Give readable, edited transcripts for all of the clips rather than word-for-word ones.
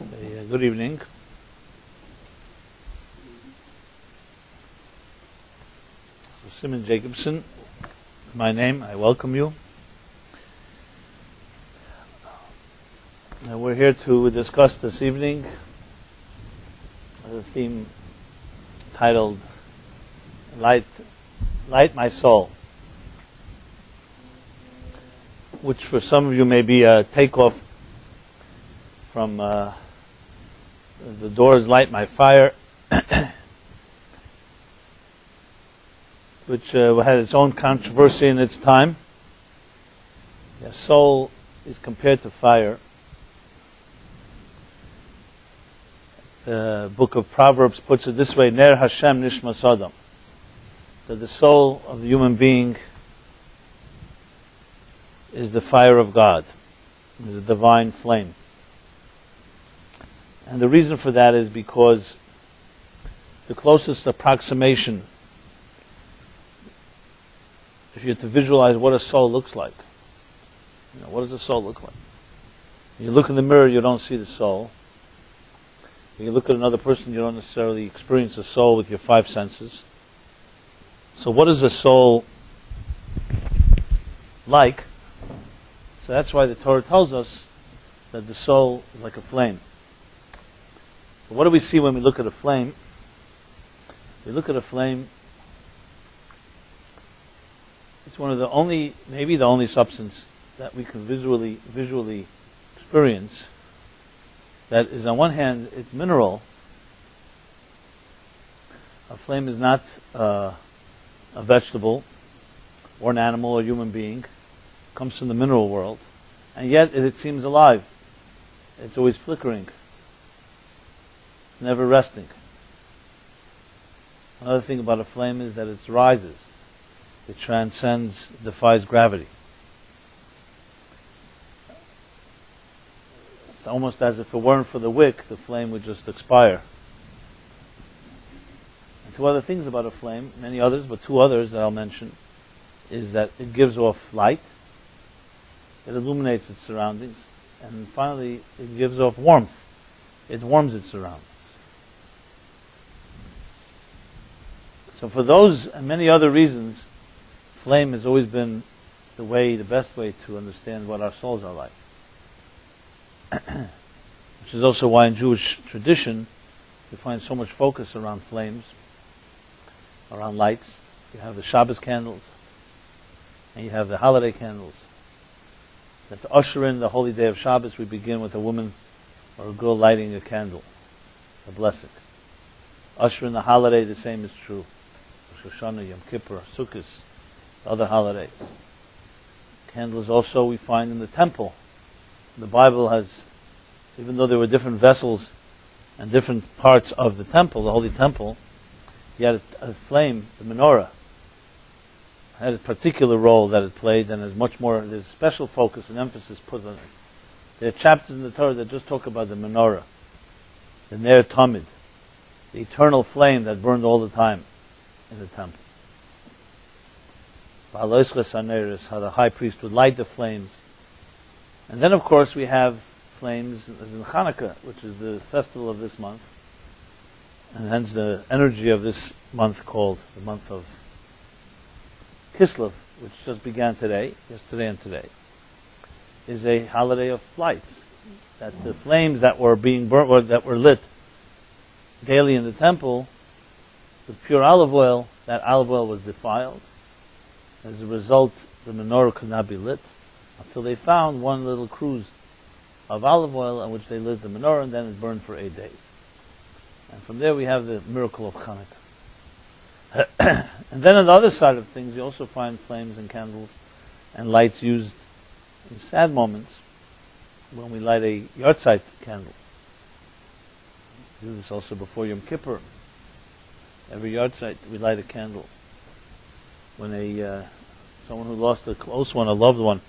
Good evening. Simon Jacobson, my name. I welcome you. And we're here to discuss this evening the theme titled Light My Soul, which for some of you may be a takeoff from The Doors' Light My Fire, which had its own controversy in its time. The soul is compared to fire. The book of Proverbs puts it this way: Ner Hashem Nishmas Adam. That the soul of the human being is the fire of God, is a divine flame. And the reason for that is because the closest approximation, if you're to visualize what a soul looks like, what does a soul look like? When you look in the mirror, you don't see the soul. When you look at another person, you don't necessarily experience the soul with your five senses. So what is a soul like? So that's why the Torah tells us that the soul is like a flame. But what do we see when we look at a flame? We look at a flame, it's one of the only, maybe the only substance that we can visually experience that is, on one hand, it's mineral. A flame is not a vegetable or an animal or human being. It comes from the mineral world. And yet it seems alive. It's always flickering, never resting. Another thing about a flame is that it rises. It transcends, defies gravity. It's almost as if it weren't for the wick, the flame would just expire. And two other things about a flame, many others, but two others that I'll mention, is that it gives off light, it illuminates its surroundings, and finally it gives off warmth. It warms its surroundings. So for those and many other reasons, flame has always been the best way to understand what our souls are like. Which is also why in Jewish tradition you find so much focus around flames, around lights. You have the Shabbos candles, and you have the holiday candles. That to usher in the holy day of Shabbos, we begin with a woman or a girl lighting a candle, a blessing. Usher in the holiday, the same is true. Rosh Hashanah, Yom Kippur, Sukkot, other holidays. Candles also we find in the temple. The Bible has, even though there were different vessels and different parts of the temple, the holy temple, he had a flame, the menorah, had a particular role that it played, and there's special focus and emphasis put on it. There are chapters in the Torah that just talk about the menorah, the Ner Tamid, the eternal flame that burned all the time in the temple. How the high priest would light the flames. And then, of course, we have flames as in Hanukkah, which is the festival of this month, and hence the energy of this month called the month of Kislev, which just began yesterday and today, is a holiday of lights. That the flames that were being burnt, or that were lit daily in the temple with pure olive oil, that olive oil was defiled. As a result, the menorah could not be lit until they found one little cruse of olive oil on which they lit the menorah, and then it burned for 8 days. And from there we have the miracle of Hanukkah. And then on the other side of things, you also find flames and candles and lights used in sad moments when we light a yahrzeit candle. We do this also before Yom Kippur. Every yahrzeit we light a candle. When someone who lost a close one, a loved one,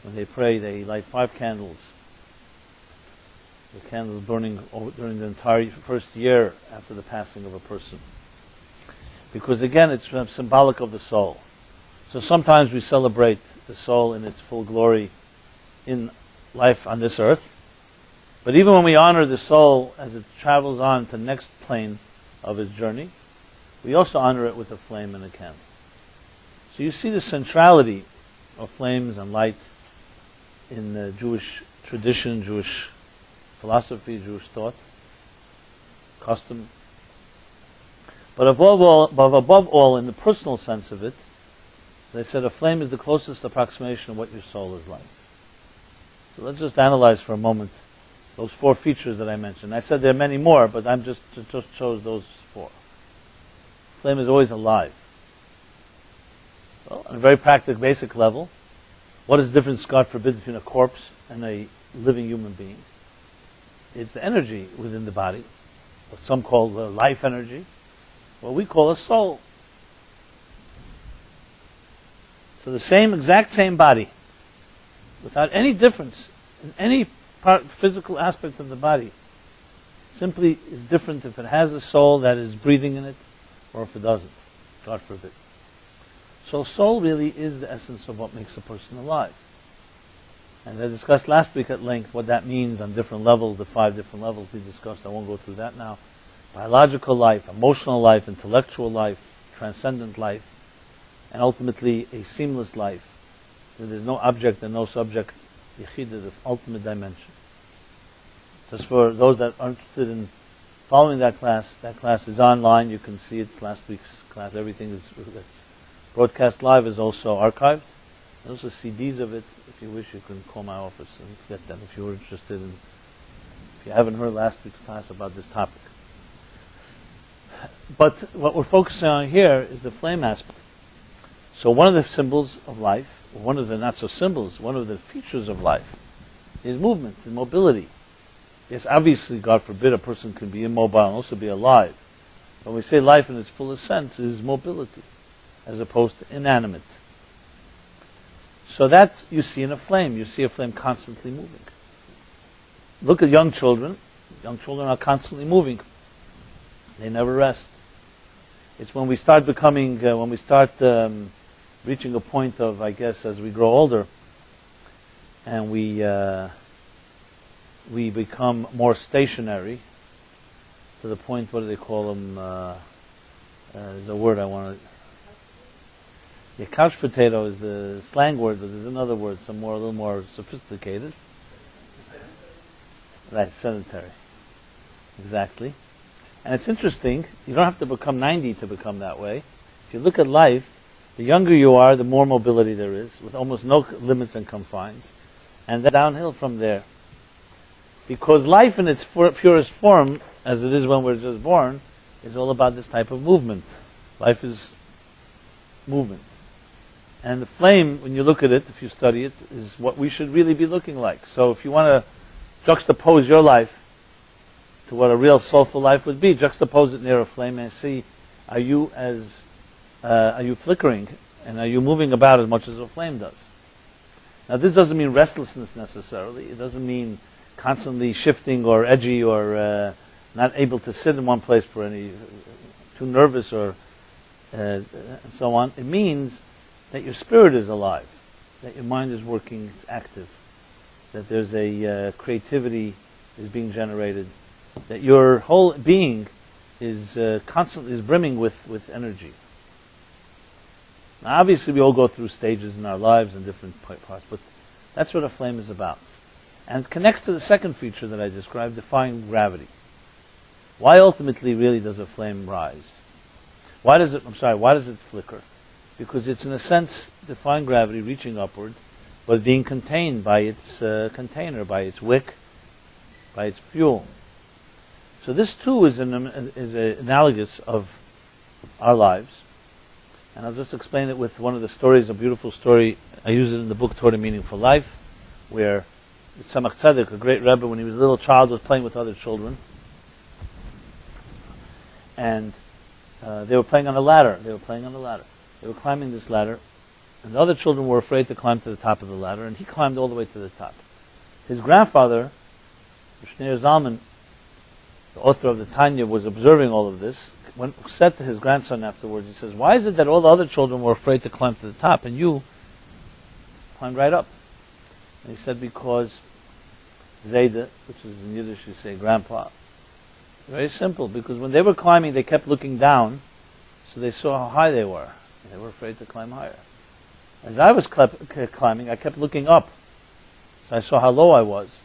when they pray, they light 5 candles. The candles burning during the entire first year after the passing of a person. Because again, it's symbolic of the soul. So sometimes we celebrate the soul in its full glory in life on this earth. But even when we honor the soul as it travels on to the next plane of its journey, we also honor it with a flame and a candle. So you see the centrality of flames and light in the Jewish tradition, Jewish philosophy, Jewish thought, custom. But above all, in the personal sense of it, as I said, a flame is the closest approximation of what your soul is like. So let's just analyze for a moment those 4 features that I mentioned. I said there are many more, but I just chose those 4. Flame is always alive. Well, on a very practical, basic level, what is the difference, God forbid, between a corpse and a living human being? It's the energy within the body, what some call the life energy, what we call a soul. So the exact same body, without any difference in any physical aspect of the body, simply is different if it has a soul that is breathing in it or if it doesn't, God forbid. So soul really is the essence of what makes a person alive. As I discussed last week at length, what that means on different levels, the 5 different levels we discussed, I won't go through that now. Biological life, emotional life, intellectual life, transcendent life, and ultimately a seamless life. There is no object and no subject, Yechida, the ultimate dimension. Just for those that are interested in following that class is online. You can see it, last week's class. Everything that's broadcast live is also archived. There's also CDs of it. If you wish, you can call my office and get them if you're interested in, if you haven't heard last week's class about this topic. But what we're focusing on here is the flame aspect. So one of the symbols of life, or one of the not so symbols, one of the features of life is movement and mobility. Yes, obviously, God forbid, a person can be immobile and also be alive. When we say life in its fullest sense is mobility, as opposed to inanimate. So that you see in a flame. You see a flame constantly moving. Look at young children. Young children are constantly moving. They never rest. It's when we start becoming, reaching a point of, I guess, as we grow older, and we become more stationary, to the point, what do they call them? There's a word I want to... Yeah, couch potato is the slang word, but there's another word, a little more sophisticated. Right, sedentary. Exactly. And it's interesting, you don't have to become 90 to become that way. If you look at life, the younger you are, the more mobility there is, with almost no limits and confines. And then downhill from there. Because life in its purest form, as it is when we're just born, is all about this type of movement. Life is movement. And the flame, when you look at it, if you study it, is what we should really be looking like. So if you want to juxtapose your life to what a real soulful life would be, juxtapose it near a flame and see, are you flickering, and are you moving about as much as a flame does? Now this doesn't mean restlessness necessarily. It doesn't mean constantly shifting or edgy or not able to sit in one place for any, too nervous or so on. It means that your spirit is alive, that your mind is working, it's active, that there's a creativity is being generated, that your whole being is constantly is brimming with energy. Now, obviously, we all go through stages in our lives and different parts, but that's what a flame is about. And it connects to the second feature that I described, defying gravity. Why ultimately really does a flame rise? Why does it flicker? Because it's in a sense defying gravity, reaching upward, but being contained by its container, by its wick, by its fuel. So this too is analogous of our lives. And I'll just explain it with one of the stories, a beautiful story. I use it in the book Torah, Meaningful Life, where Tzemach Tzedek, a great Rebbe, when he was a little child, was playing with other children. And they were playing on a ladder. They were climbing this ladder. And the other children were afraid to climb to the top of the ladder, and he climbed all the way to the top. His grandfather, Shneur Zalman, the author of the Tanya, was observing all of this. Said to his grandson afterwards, he says, why is it that all the other children were afraid to climb to the top and you climbed right up? And he said, because Zayda, which is in Yiddish you say grandpa. Very simple, because when they were climbing, they kept looking down, so they saw how high they were, and they were afraid to climb higher. As I was climbing, I kept looking up, so I saw how low I was,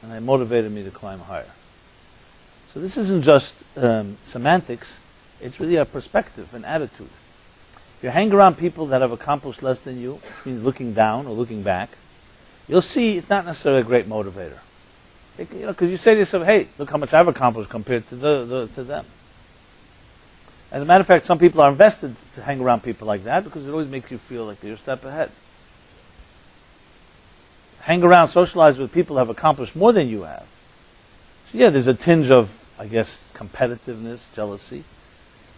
and it motivated me to climb higher. So this isn't just semantics, it's really a perspective, an attitude. If you hang around people that have accomplished less than you, which means looking down or looking back, you'll see it's not necessarily a great motivator. Because you say to yourself, hey, look how much I've accomplished compared to them. As a matter of fact, some people are invested to hang around people like that because it always makes you feel like you're a step ahead. Hang around, socialize with people who have accomplished more than you have. So yeah, there's a tinge of, I guess, competitiveness, jealousy,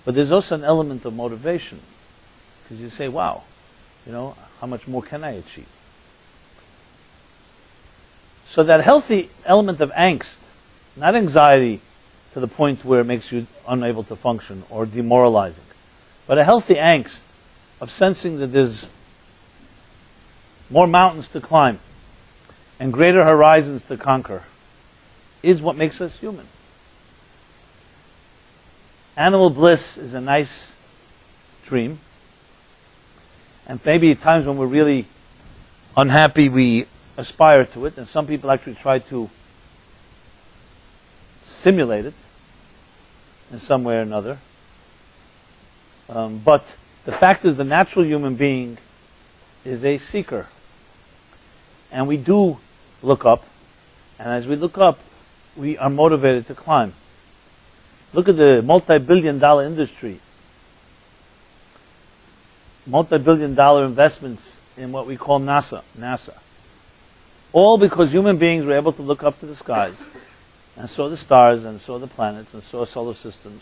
but there's also an element of motivation. Because you say, wow, how much more can I achieve? So that healthy element of angst, not anxiety to the point where it makes you unable to function or demoralizing, but a healthy angst of sensing that there's more mountains to climb and greater horizons to conquer, is what makes us human. Animal bliss is a nice dream, and maybe at times when we're really unhappy we aspire to it, and some people actually try to simulate it in some way or another. But the fact is the natural human being is a seeker. And we do look up, and as we look up, we are motivated to climb. Look at the multi-billion-dollar industry. Multi-billion-dollar investments in what we call NASA. All because human beings were able to look up to the skies and saw the stars and saw the planets and saw solar systems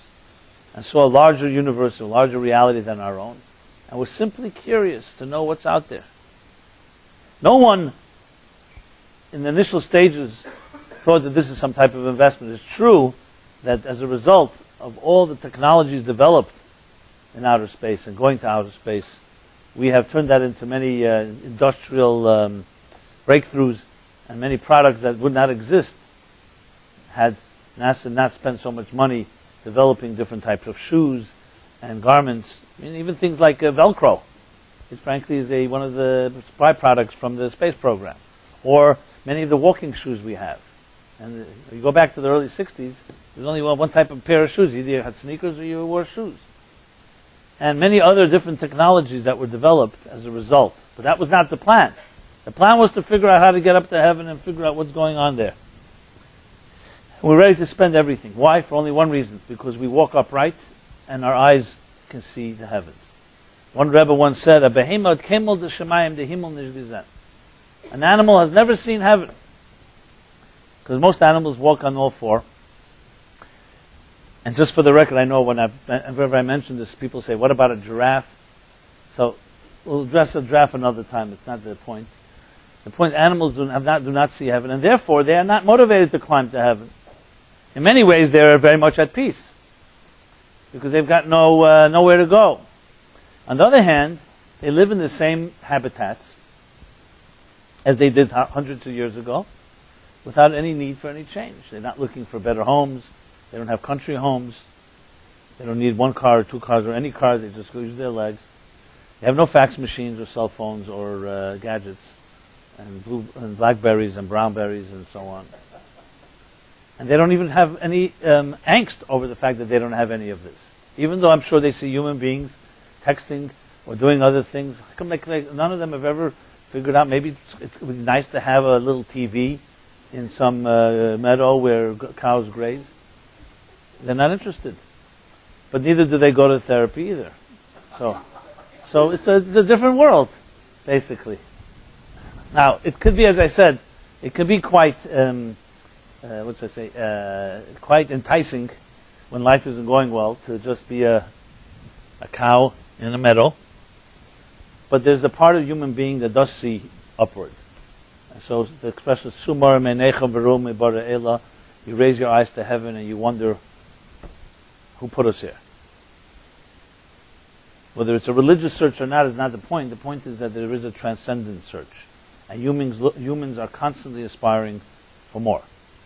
and saw a larger universe, a larger reality than our own. And we're simply curious to know what's out there. No one in the initial stages thought that this is some type of investment. It's true that as a result of all the technologies developed in outer space and going to outer space, we have turned that into many industrial breakthroughs and many products that would not exist had NASA not spent so much money developing different types of shoes and garments. I mean, even things like Velcro, which frankly is one of the byproducts from the space program, or many of the walking shoes we have. And you go back to the early 60s, there's only one type of pair of shoes. Either you had sneakers or you wore shoes. And many other different technologies that were developed as a result. But that was not the plan. The plan was to figure out how to get up to heaven and figure out what's going on there. And we're ready to spend everything. Why? For only one reason. Because we walk upright and our eyes can see the heavens. One Rebbe once said, an animal has never seen heaven. Because most animals walk on all four. And just for the record, I know whenever I mention this, people say, what about a giraffe? So we'll address a giraffe another time. It's not the point. The point, animals do not see heaven, and therefore they are not motivated to climb to heaven. In many ways, they are very much at peace because they've got nowhere to go. On the other hand, they live in the same habitats as they did hundreds of years ago without any need for any change. They're not looking for better homes. They don't have country homes. They don't need one car or two cars or any car. They just go use their legs. They have no fax machines or cell phones or gadgets and blackberries and brownberries and so on. And they don't even have any angst over the fact that they don't have any of this. Even though I'm sure they see human beings texting or doing other things. How come none of them have ever figured out maybe it would be nice to have a little TV in some meadow where cows graze? They're not interested. But neither do they go to therapy either. So it's a different world, basically. Now, it could be, as I said, it could be quite, quite enticing when life isn't going well to just be a cow in a meadow. But there's a part of human being that does see upward. And so the expression, Sumar meinechem v'rum ibara ela, you raise your eyes to heaven and you wonder, who put us here? Whether it's a religious search or not is not the point. The point is that there is a transcendent search. And humans are constantly aspiring for more.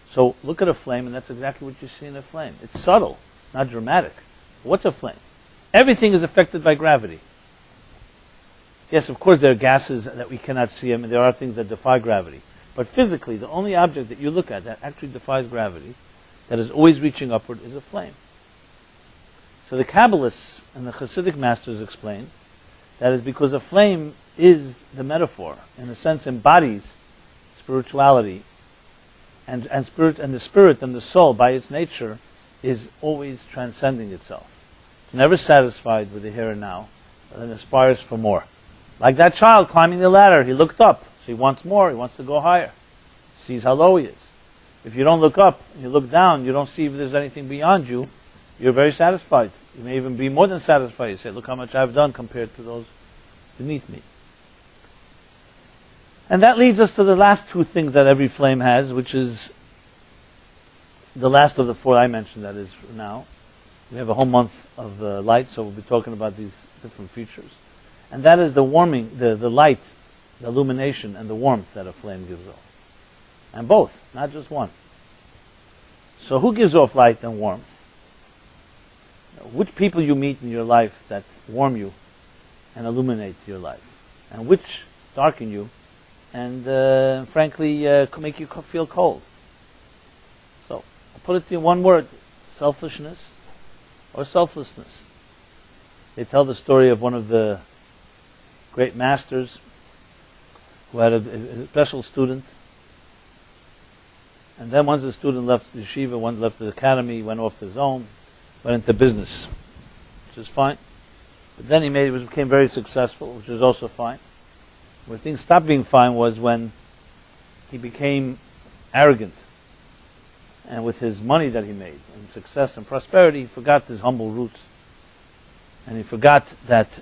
So look at a flame, and that's exactly what you see in a flame. It's subtle. It's not dramatic. What's a flame? Everything is affected by gravity. Yes, of course, there are gases that we cannot see, and there are things that defy gravity. But physically, the only object that you look at that actually defies gravity, that is always reaching upward, is a flame. So the Kabbalists and the Hasidic masters explain that is because a flame is the metaphor, in a sense embodies spirituality, and the spirit and the soul by its nature is always transcending itself. It's never satisfied with the here and now, but then aspires for more. Like that child climbing the ladder, he looked up, so he wants more, he wants to go higher. Sees how low he is. If you don't look up, and you look down, you don't see if there's anything beyond you, you're very satisfied. You may even be more than satisfied. You say, look how much I've done compared to those beneath me. And that leads us to the last two things that every flame has, which is the last of the four I mentioned, that is now. We have a whole month of light, so we'll be talking about these different features. And that is the warming, the light, the illumination, and the warmth that a flame gives off. And both, not just one. So who gives off light and warmth? Which people you meet in your life that warm you and illuminate your life? And which darken you and frankly make you feel cold? So, I'll put it to you in one word: selfishness or selflessness. They tell the story of one of the great masters who had a special student. And then once the student left the yeshiva, one left the academy, went off to his own, went into business, which is fine. But then he became very successful, which is also fine. Where things stopped being fine was when he became arrogant. And with his money that he made, and success and prosperity, he forgot his humble roots. And he forgot that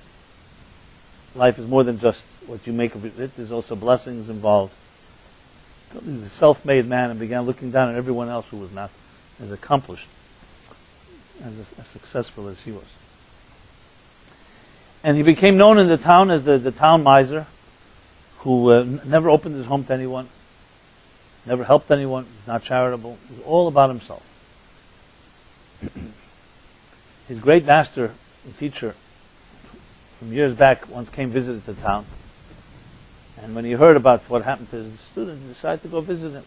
life is more than just what you make of it. There's also blessings involved. He was a self-made man and began looking down at everyone else who was not as accomplished, as successful as he was. And he became known in the town as the town miser, who never opened his home to anyone, never helped anyone, was not charitable, was all about himself. His great master and teacher from years back once came visit the town. And when he heard about what happened to his student, he decided to go visit him.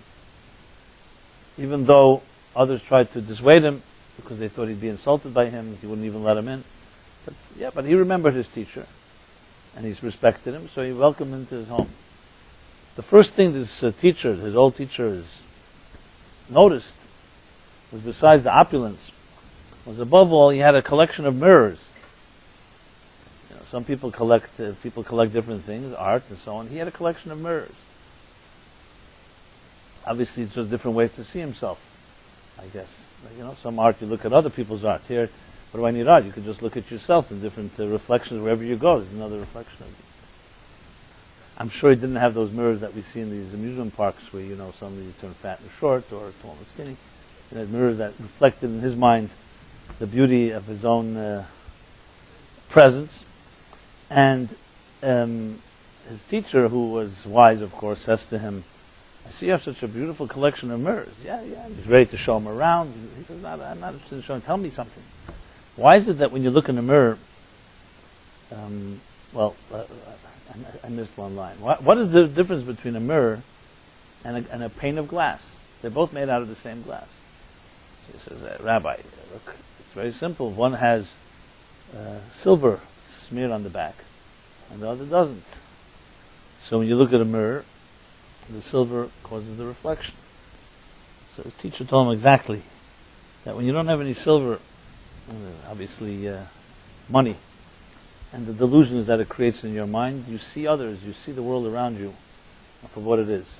Even though others tried to dissuade him because they thought he'd be insulted by him, he wouldn't even let him in. But he remembered his teacher, and he's respected him, so he welcomed him into his home. The first thing this teacher, his old teacher, has noticed was, besides the opulence, was above all he had a collection of mirrors. Some people collect different things, art and so on. He had a collection of mirrors. Obviously, it's just different ways to see himself, I guess. Some art, you look at other people's art. Here, what do I need art? You could just look at yourself in different reflections wherever you go. There's another reflection of you. I'm sure he didn't have those mirrors that we see in these amusement parks where, suddenly you turn fat and short or tall and skinny. He had mirrors that reflected in his mind the beauty of his own presence. And his teacher, who was wise, of course, says to him, I see you have such a beautiful collection of mirrors. Yeah. He's ready to show him around. He says, no, I'm not interested in showing. Tell me something. Why is it that when you look in the mirror, I missed one line. What is the difference between a mirror and a pane of glass? They're both made out of the same glass. So he says, Rabbi, look, it's very simple. One has silver smeared on the back, and the other doesn't. So when you look at a mirror, the silver causes the reflection. So his teacher told him exactly that when you don't have any silver, obviously money, and the delusions that it creates in your mind, you see others, you see the world around you for what it is.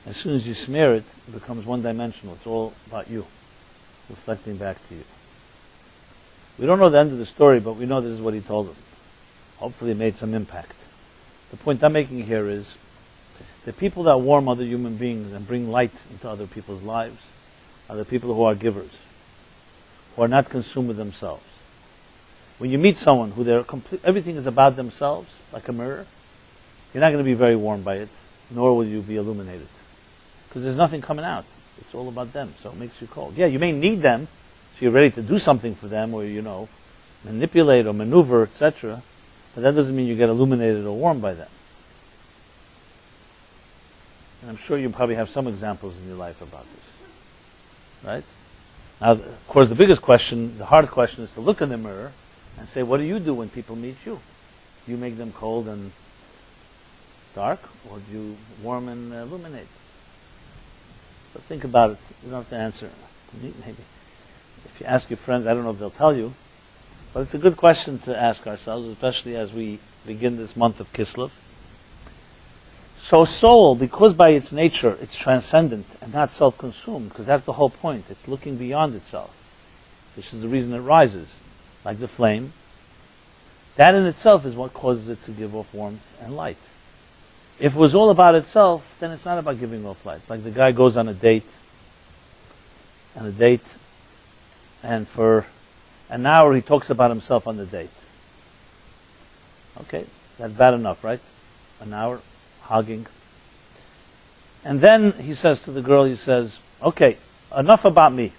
As soon as you smear it, it becomes one-dimensional. It's all about you, reflecting back to you. We don't know the end of the story, but we know this is what he told him. Hopefully it made some impact. The point I'm making here is the people that warm other human beings and bring light into other people's lives are the people who are givers, who are not consumed with themselves. When you meet someone who everything is about themselves, like a mirror, you're not going to be very warmed by it, nor will you be illuminated, because there's nothing coming out. It's all about them, so it makes you cold. Yeah, you may need them, so you're ready to do something for them, or manipulate or maneuver, etc. But that doesn't mean you get illuminated or warmed by them. And I'm sure you probably have some examples in your life about this, right? Now, of course, the biggest question, the hard question, is to look in the mirror and say, what do you do when people meet you? Do you make them cold and dark, or do you warm and illuminate? So think about it. You don't have to answer. Maybe if you ask your friends, I don't know if they'll tell you, but it's a good question to ask ourselves, especially as we begin this month of Kislev. So soul, because by its nature it's transcendent and not self-consumed, because that's the whole point. It's looking beyond itself. This is the reason it rises, like the flame. That in itself is what causes it to give off warmth and light. If it was all about itself, then it's not about giving off light. It's like the guy goes on a date, and for an hour he talks about himself on the date. Okay, that's bad enough, right? An hour, hugging. And then he says to the girl, he says, okay, enough about me.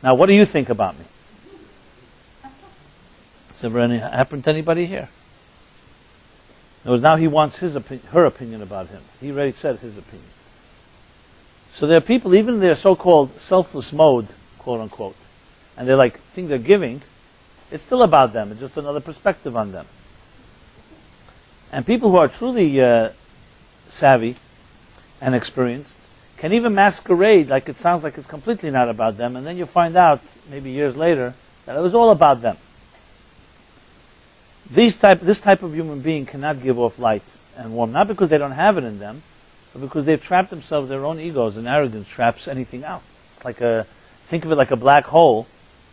Now what do you think about me? Has ever happened to anybody here? Now he wants her opinion about him. He already said his opinion. So there are people, even in their so-called selfless mode, quote unquote, and they think they're giving, it's still about them. It's just another perspective on them. And people who are truly savvy and experienced can even masquerade like it sounds like it's completely not about them, and then you find out, maybe years later, that it was all about them. This type of human being cannot give off light and warmth, not because they don't have it in them, but because they've trapped themselves, their own egos and arrogance traps anything out. It's think of it like a black hole,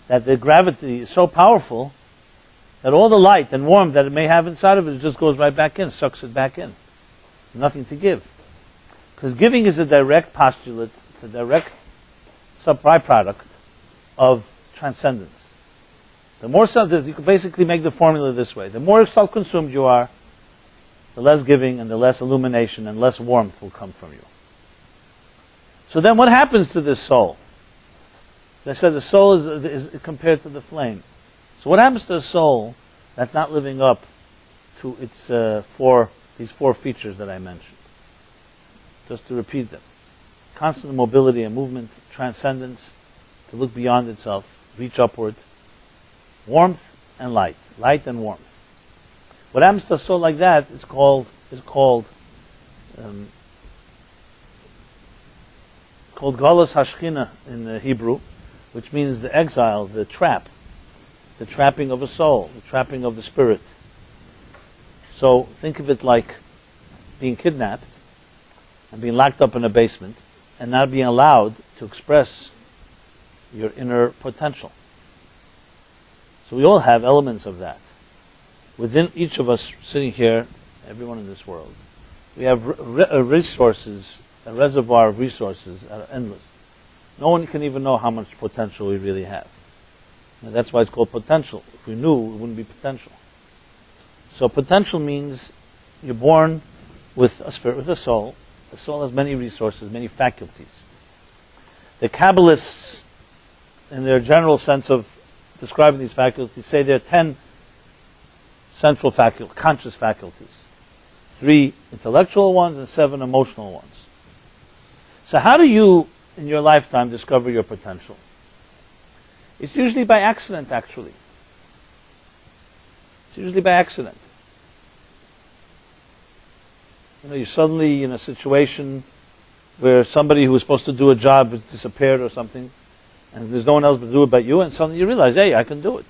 that the gravity is so powerful that all the light and warmth that it may have inside of it just goes right back in, sucks it back in. Nothing to give. Because giving is a direct postulate, it's a direct byproduct of transcendence. The more you can basically make the formula this way. The more self-consumed you are, the less giving and the less illumination and less warmth will come from you. So then what happens to this soul? As I said, the soul is compared to the flame. So what happens to a soul that's not living up to its these four features that I mentioned? Just to repeat them. Constant mobility and movement, transcendence, to look beyond itself, reach upward, warmth and light and warmth. What happens to a soul like that is called Galus Hashchina in the Hebrew, which means the exile, the trapping of a soul, the trapping of the spirit. So think of it like being kidnapped and being locked up in a basement and not being allowed to express your inner potential. So we all have elements of that. Within each of us sitting here, everyone in this world, we have resources, a reservoir of resources that are endless. No one can even know how much potential we really have. And that's why it's called potential. If we knew, it wouldn't be potential. So potential means you're born with a spirit, with a soul. The soul has many resources, many faculties. The Kabbalists, in their general sense of describing these faculties, say there are 10 central conscious faculties. 3 intellectual ones and 7 emotional ones. So how do you, in your lifetime, discover your potential? It's usually by accident, actually. It's usually by accident. You're suddenly in a situation where somebody who was supposed to do a job has disappeared or something, and there's no one else to do it but you, and suddenly you realize, hey, I can do it.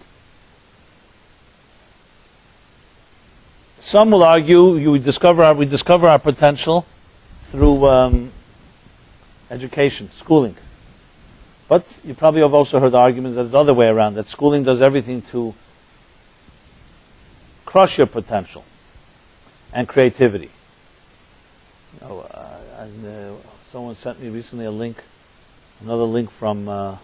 Some will argue we discover our potential through education, schooling. But you probably have also heard the arguments that's the other way around, that schooling does everything to crush your potential and creativity. Someone sent me recently another link from the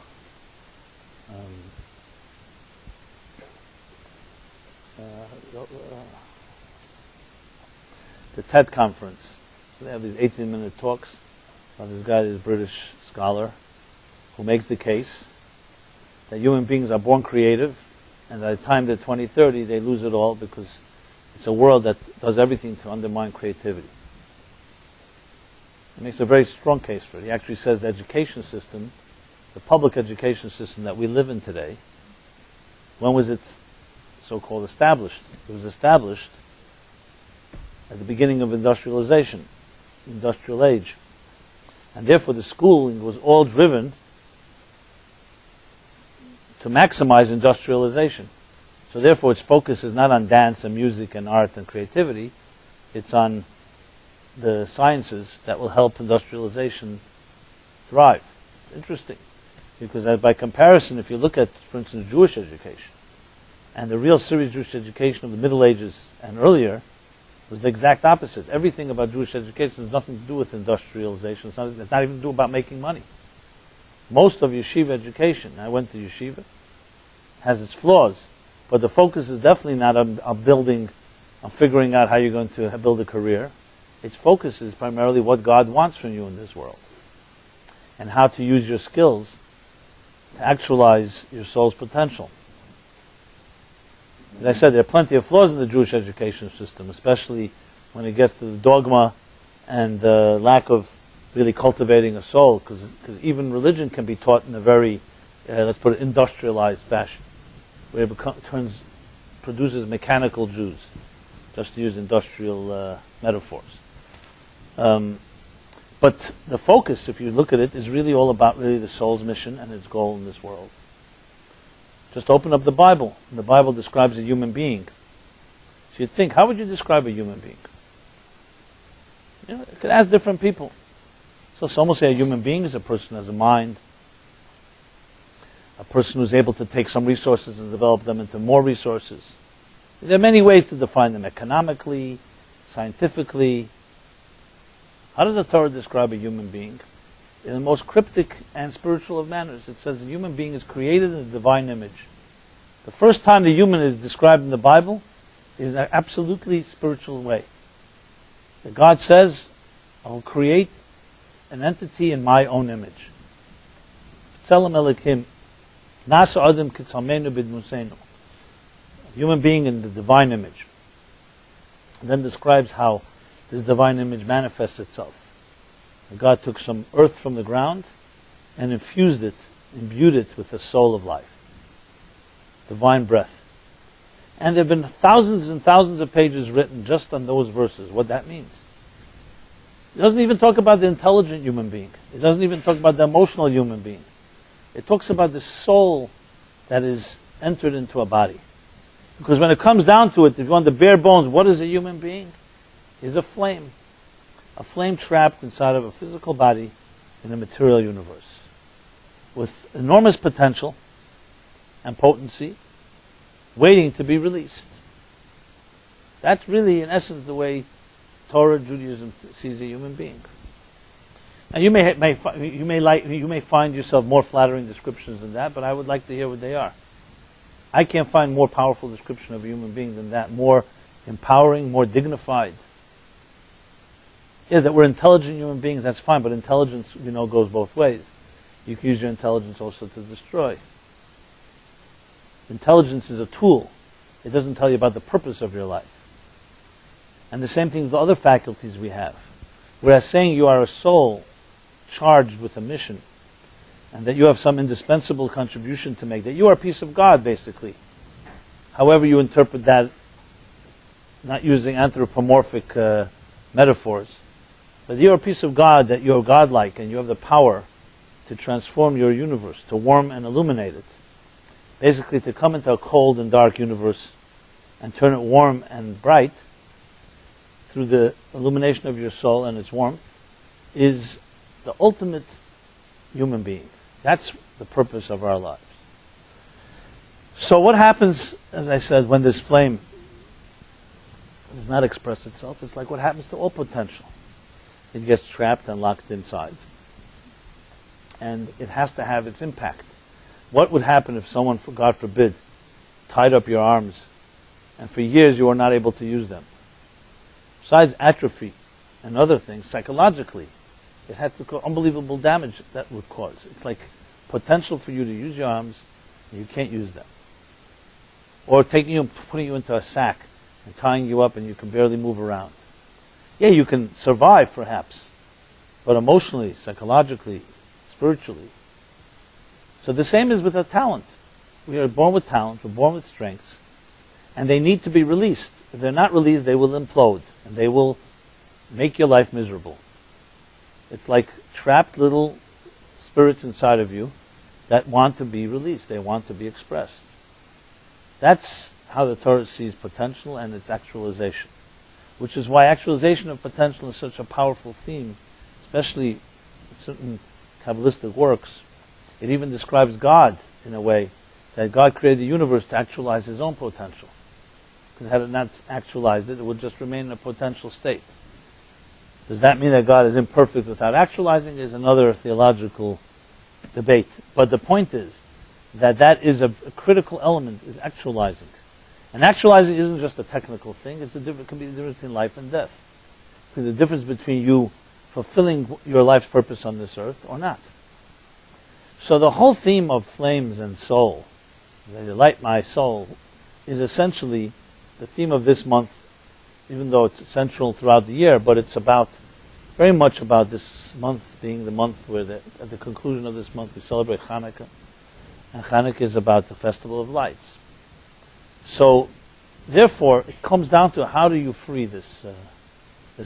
TED conference. So they have these 18-minute talks by this guy, this British scholar, who makes the case that human beings are born creative, and by the time they're 20, 30, they lose it all because it's a world that does everything to undermine creativity. He makes a very strong case for it. He actually says the education system, the public education system that we live in today, when was it so-called established? It was established at the beginning of industrialization, industrial age. And therefore the schooling was all driven to maximize industrialization. So therefore its focus is not on dance and music and art and creativity, it's on the sciences that will help industrialization thrive. Interesting. Because by comparison, if you look at, for instance, Jewish education, and the real serious Jewish education of the Middle Ages and earlier, was the exact opposite. Everything about Jewish education has nothing to do with industrialization. It's not even to do about making money. Most of yeshiva education, I went to yeshiva, has its flaws, but the focus is definitely not on figuring out how you're going to build a career. Its focus is primarily what God wants from you in this world, and how to use your skills to actualize your soul's potential. As I said, there are plenty of flaws in the Jewish education system, especially when it gets to the dogma and the lack of really cultivating a soul, because even religion can be taught in a very, let's put it, industrialized fashion, where it produces mechanical Jews, just to use industrial metaphors. But the focus, if you look at it, is really all about really the soul's mission and its goal in this world. Just open up the Bible. And the Bible describes a human being. So you'd think, how would you describe a human being? You know, you could ask different people. So some will say a human being is a person who has a mind, a person who's able to take some resources and develop them into more resources. There are many ways to define them, economically, scientifically. How does the Torah describe a human being? In the most cryptic and spiritual of manners. It says a human being is created in a divine image. The first time the human is described in the Bible is in an absolutely spiritual way. That God says, I will create an entity in my own image. Tzelem Elokim, Nasa Adam Kitzalmenu Bidmusenu. A human being in the divine image. And then describes how this divine image manifests itself. God took some earth from the ground and infused it, imbued it with the soul of life. Divine breath. And there have been thousands and thousands of pages written just on those verses, what that means. It doesn't even talk about the intelligent human being. It doesn't even talk about the emotional human being. It talks about the soul that is entered into a body. Because when it comes down to it, if you want the bare bones, what is a human being? Is a flame. A flame trapped inside of a physical body in a material universe with enormous potential and potency waiting to be released. That's really, in essence, the way Torah Judaism sees a human being. And you may find yourself more flattering descriptions than that, but I would like to hear what they are. I can't find more powerful description of a human being than that, more empowering, more dignified. Yes, that we're intelligent human beings, that's fine, but intelligence, goes both ways. You can use your intelligence also to destroy. Intelligence is a tool. It doesn't tell you about the purpose of your life. And the same thing with the other faculties we have. Whereas saying you are a soul charged with a mission, and that you have some indispensable contribution to make, that you are a piece of God, basically. However you interpret that, not using anthropomorphic metaphors, but you're a piece of God, that you're godlike, and you have the power to transform your universe, to warm and illuminate it. Basically, to come into a cold and dark universe and turn it warm and bright through the illumination of your soul and its warmth is the ultimate human being. That's the purpose of our lives. So what happens, as I said, when this flame does not express itself? It's like what happens to all potential. It gets trapped and locked inside. And it has to have its impact. What would happen if someone, God forbid, tied up your arms and for years you were not able to use them? Besides atrophy and other things, psychologically, It had to cause unbelievable damage that would cause. It's like potential for you to use your arms, and you can't use them. Or taking you and putting you into a sack and tying you up and you can barely move around. Yeah, you can survive perhaps, but emotionally, psychologically, spiritually. So the same is with a talent. We are born with talent, we're born with strengths, and they need to be released. If they're not released, they will implode, and they will make your life miserable. It's like trapped little spirits inside of you that want to be released, they want to be expressed. That's how the Torah sees potential and its actualization, which is why actualization of potential is such a powerful theme, especially in certain Kabbalistic works. It even describes God in a way that God created the universe to actualize His own potential. Because had it not actualized it, it would just remain in a potential state. Does that mean that God is imperfect without actualizing? Is another theological debate. But the point is that is a critical element, is actualizing. And actualizing isn't just a technical thing, it can be the difference between life and death. It can be the difference between you fulfilling your life's purpose on this earth or not. So the whole theme of flames and soul, they light my soul, is essentially the theme of this month, even though it's central throughout the year, but it's very much about this month being the month where at the conclusion of this month we celebrate Hanukkah. And Hanukkah is about the Festival of Lights. So, therefore, it comes down to how do you free this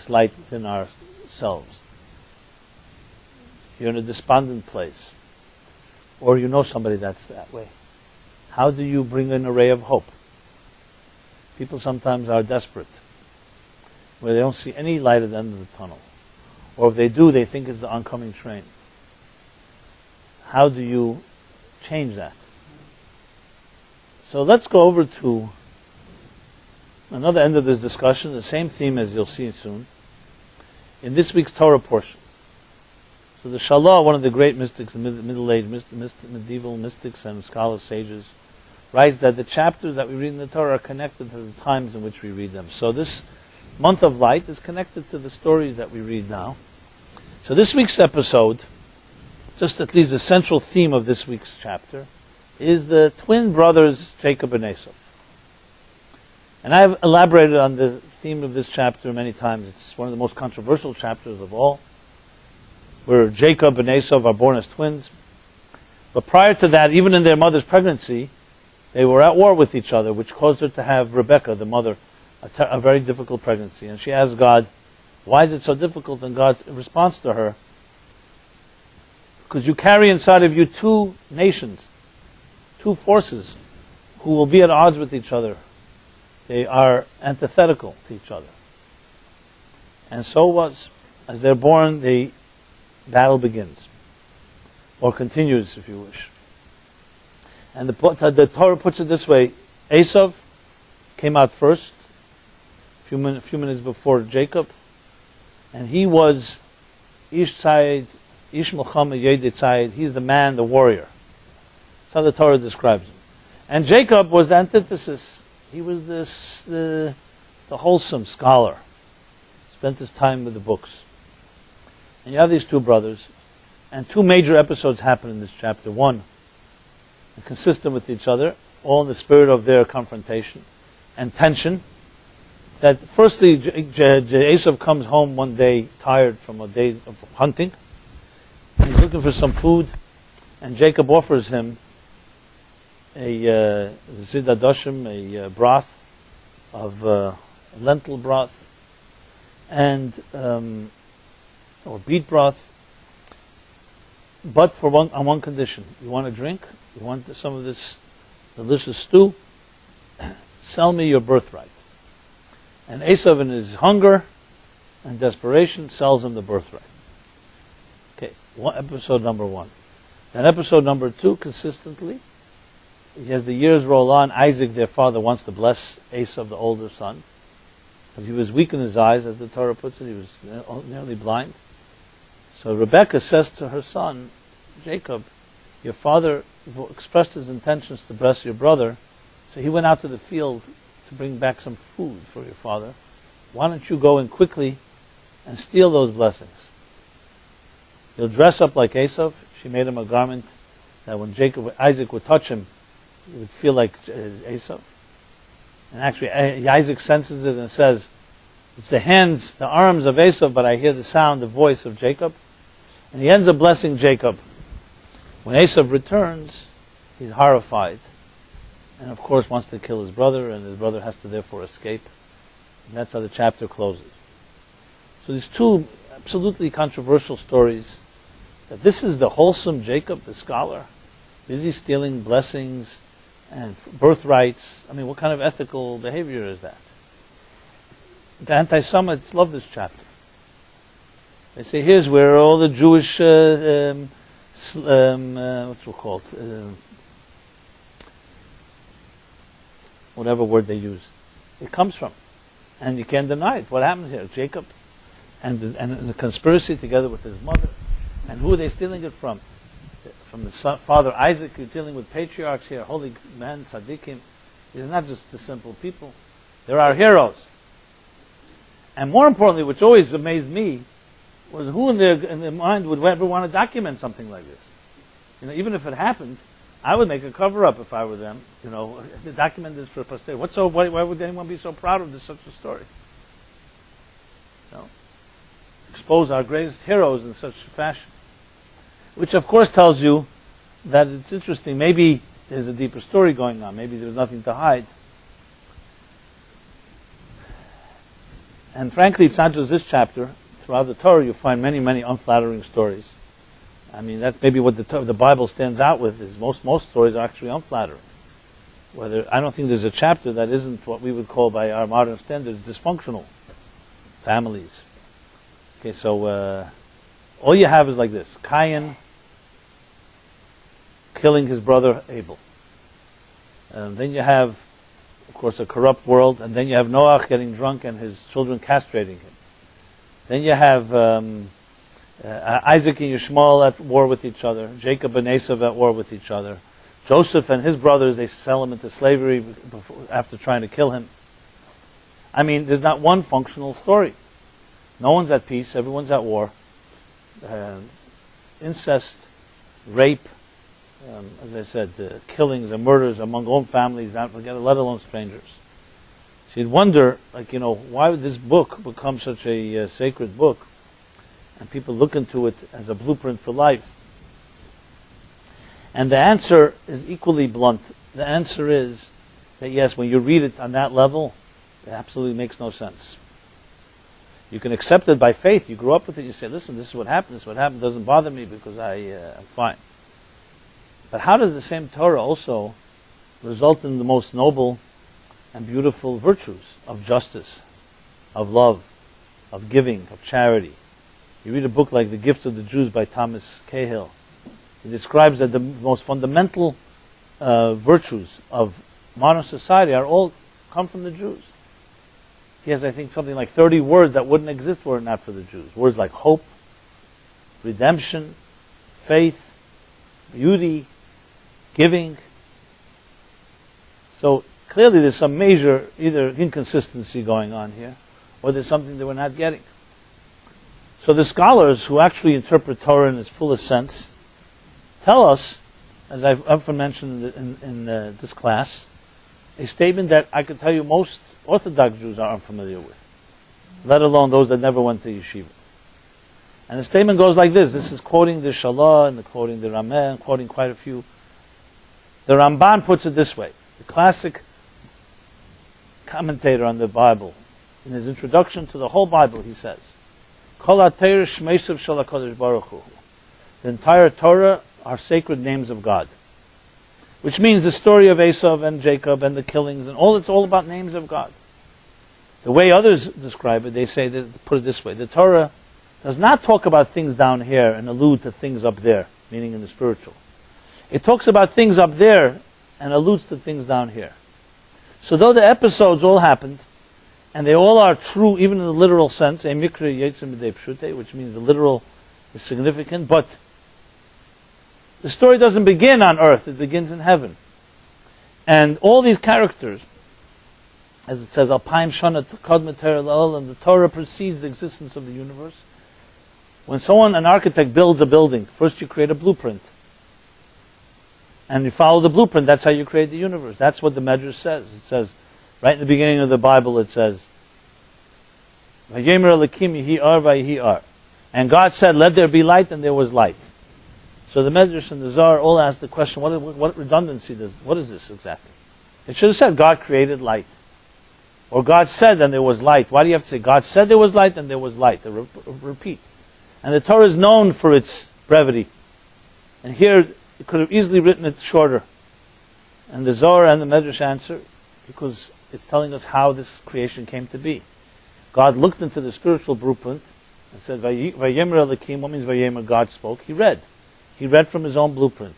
light within ourselves. You're in a despondent place, or you know somebody that's that way. How do you bring an array of hope? People sometimes are desperate, where they don't see any light at the end of the tunnel. Or if they do, they think it's the oncoming train. How do you change that? So let's go over to another end of this discussion, the same theme as you'll see soon, in this week's Torah portion. So the Shalah, one of the great mystics, the middle-aged medieval mystics and scholars, sages, writes that the chapters that we read in the Torah are connected to the times in which we read them. So this month of light is connected to the stories that we read now. So this week's episode, just at least the central theme of this week's chapter, is the twin brothers Jacob and Esau. And I've elaborated on the theme of this chapter many times. It's one of the most controversial chapters of all, where Jacob and Esau are born as twins. But prior to that, even in their mother's pregnancy, they were at war with each other, which caused her to have Rebekah, the mother, a very difficult pregnancy. And she asked God, why is it so difficult? And God's response to her, because you carry inside of you two nations, two forces, who will be at odds with each other. They are antithetical to each other. And so was, as they're born, the battle begins. Or continues, if you wish. And the Torah puts it this way, Esau came out first, a few minutes before Jacob, and he was Ish Tzayid, Ish Milchama Yedid Tzayid, he's the man, the warrior. That's how the Torah describes him. And Jacob was the antithesis. He was the wholesome scholar. Spent his time with the books. And you have these two brothers, and two major episodes happen in this chapter. One, consistent with each other, all in the spirit of their confrontation and tension. That firstly, Esau comes home one day tired from a day of hunting. He's looking for some food, and Jacob offers him a zidadoshim, a broth of lentil broth, and or beet broth, but on one condition. You want a drink? You want some of this delicious stew? Sell me your birthright. And Esau, in his hunger and desperation, sells him the birthright. Okay, episode number one. Then episode number two, consistently, as the years roll on, Isaac, their father, wants to bless Esau, the older son. But he was weak in his eyes, as the Torah puts it. He was nearly blind. So Rebekah says to her son, Jacob, your father expressed his intentions to bless your brother, so he went out to the field to bring back some food for your father. Why don't you go in quickly and steal those blessings? He'll dress up like Esau. She made him a garment that when Isaac would touch him, he would feel like Esau. And actually, Isaac senses it and says, it's the hands, the arms of Esau, but I hear the sound, the voice of Jacob. And he ends up blessing Jacob. When Esau returns, he's horrified. And of course wants to kill his brother, and his brother has to therefore escape. And that's how the chapter closes. So these two absolutely controversial stories, that this is the wholesome Jacob, the scholar, busy stealing blessings and birthrights. I mean, what kind of ethical behavior is that? The anti-Semites love this chapter. They say, here's where all the Jewish, what's it called? Whatever word they use, it comes from. And you can't deny it. What happens here? Jacob and the conspiracy together with his mother. And who are they stealing it from? From the father Isaac. You're dealing with patriarchs here, holy men, tzaddikim. These are not just the simple people. They're our heroes. And more importantly, which always amazed me, was who in their mind would ever want to document something like this? You know, even if it happened, I would make a cover-up if I were them. You know, to document this for posterity. Why would anyone be so proud of such a story? You know, expose our greatest heroes in such fashion. Which of course tells you that it's interesting. Maybe there's a deeper story going on. Maybe there's nothing to hide. And frankly, it's not just this chapter. Throughout the Torah, you find many, many unflattering stories. I mean, that maybe what the Bible stands out with is most stories are actually unflattering. I don't think there's a chapter that isn't what we would call by our modern standards dysfunctional families. Okay, so all you have is like this: Cain killing his brother Abel. Then you have, of course, a corrupt world, and then you have Noah getting drunk and his children castrating him. Then you have Isaac and Ishmael at war with each other, Jacob and Esau at war with each other, Joseph and his brothers, they sell him into slavery after trying to kill him. I mean, there's not one functional story. No one's at peace, everyone's at war. Incest, rape, as I said, killings and murders among own families, not forget, let alone strangers. So you'd wonder, why would this book become such a sacred book? And people look into it as a blueprint for life. And the answer is equally blunt. The answer is that yes, when you read it on that level, it absolutely makes no sense. You can accept it by faith. You grew up with it. You say, listen, this is what happened. This is what happened. It doesn't bother me because I'm fine. But how does the same Torah also result in the most noble and beautiful virtues of justice, of love, of giving, of charity? You read a book like The Gift of the Jews by Thomas Cahill. He describes that the most fundamental virtues of modern society are all come from the Jews. He has, I think, something like 30 words that wouldn't exist were it not for the Jews. Words like hope, redemption, faith, beauty, giving. So clearly there's some major either inconsistency going on here, or there's something that we're not getting. So the scholars who actually interpret Torah in its fullest sense tell us, as I've often mentioned in this class, a statement that I could tell you most Orthodox Jews are unfamiliar with, let alone those that never went to yeshiva. And the statement goes like this. This is quoting the Shalah and quoting the Rameh and quoting quite a few. The Ramban puts it this way. The classic commentator on the Bible, in his introduction to the whole Bible, he says, Kol HaTorah Shmeisav Shel HaKadosh Baruch Hu. The entire Torah are sacred names of God. Which means the story of Esau and Jacob and the killings and all, it's all about names of God. The way others describe it, they say, put it this way, the Torah does not talk about things down here and allude to things up there, meaning in the spiritual. It talks about things up there and alludes to things down here. So though the episodes all happened, and they all are true even in the literal sense, which means the literal is significant, but the story doesn't begin on earth, it begins in heaven. And all these characters, as it says, Alpaim Shana Kod Meter La'olam, the Torah precedes the existence of the universe. When an architect builds a building, first you create a blueprint. And you follow the blueprint, that's how you create the universe. That's what the Medrash says. It says, right in the beginning of the Bible, it says, Vayemer Elokim yehi or vayehi or. And God said, let there be light, and there was light. So the Medrash and the Zohar all ask the question, what redundancy does, what is this exactly? It should have said, God created light. Or God said, and there was light. Why do you have to say, God said there was light, and there was light? Repeat. And the Torah is known for its brevity. And here, it could have easily written it shorter. And the Zohar and the Medrash answer, because it's telling us how this creation came to be. God looked into the spiritual blueprint and said, Vayemer Elokim, what means Vayemer? God spoke. He read. He read from his own blueprint.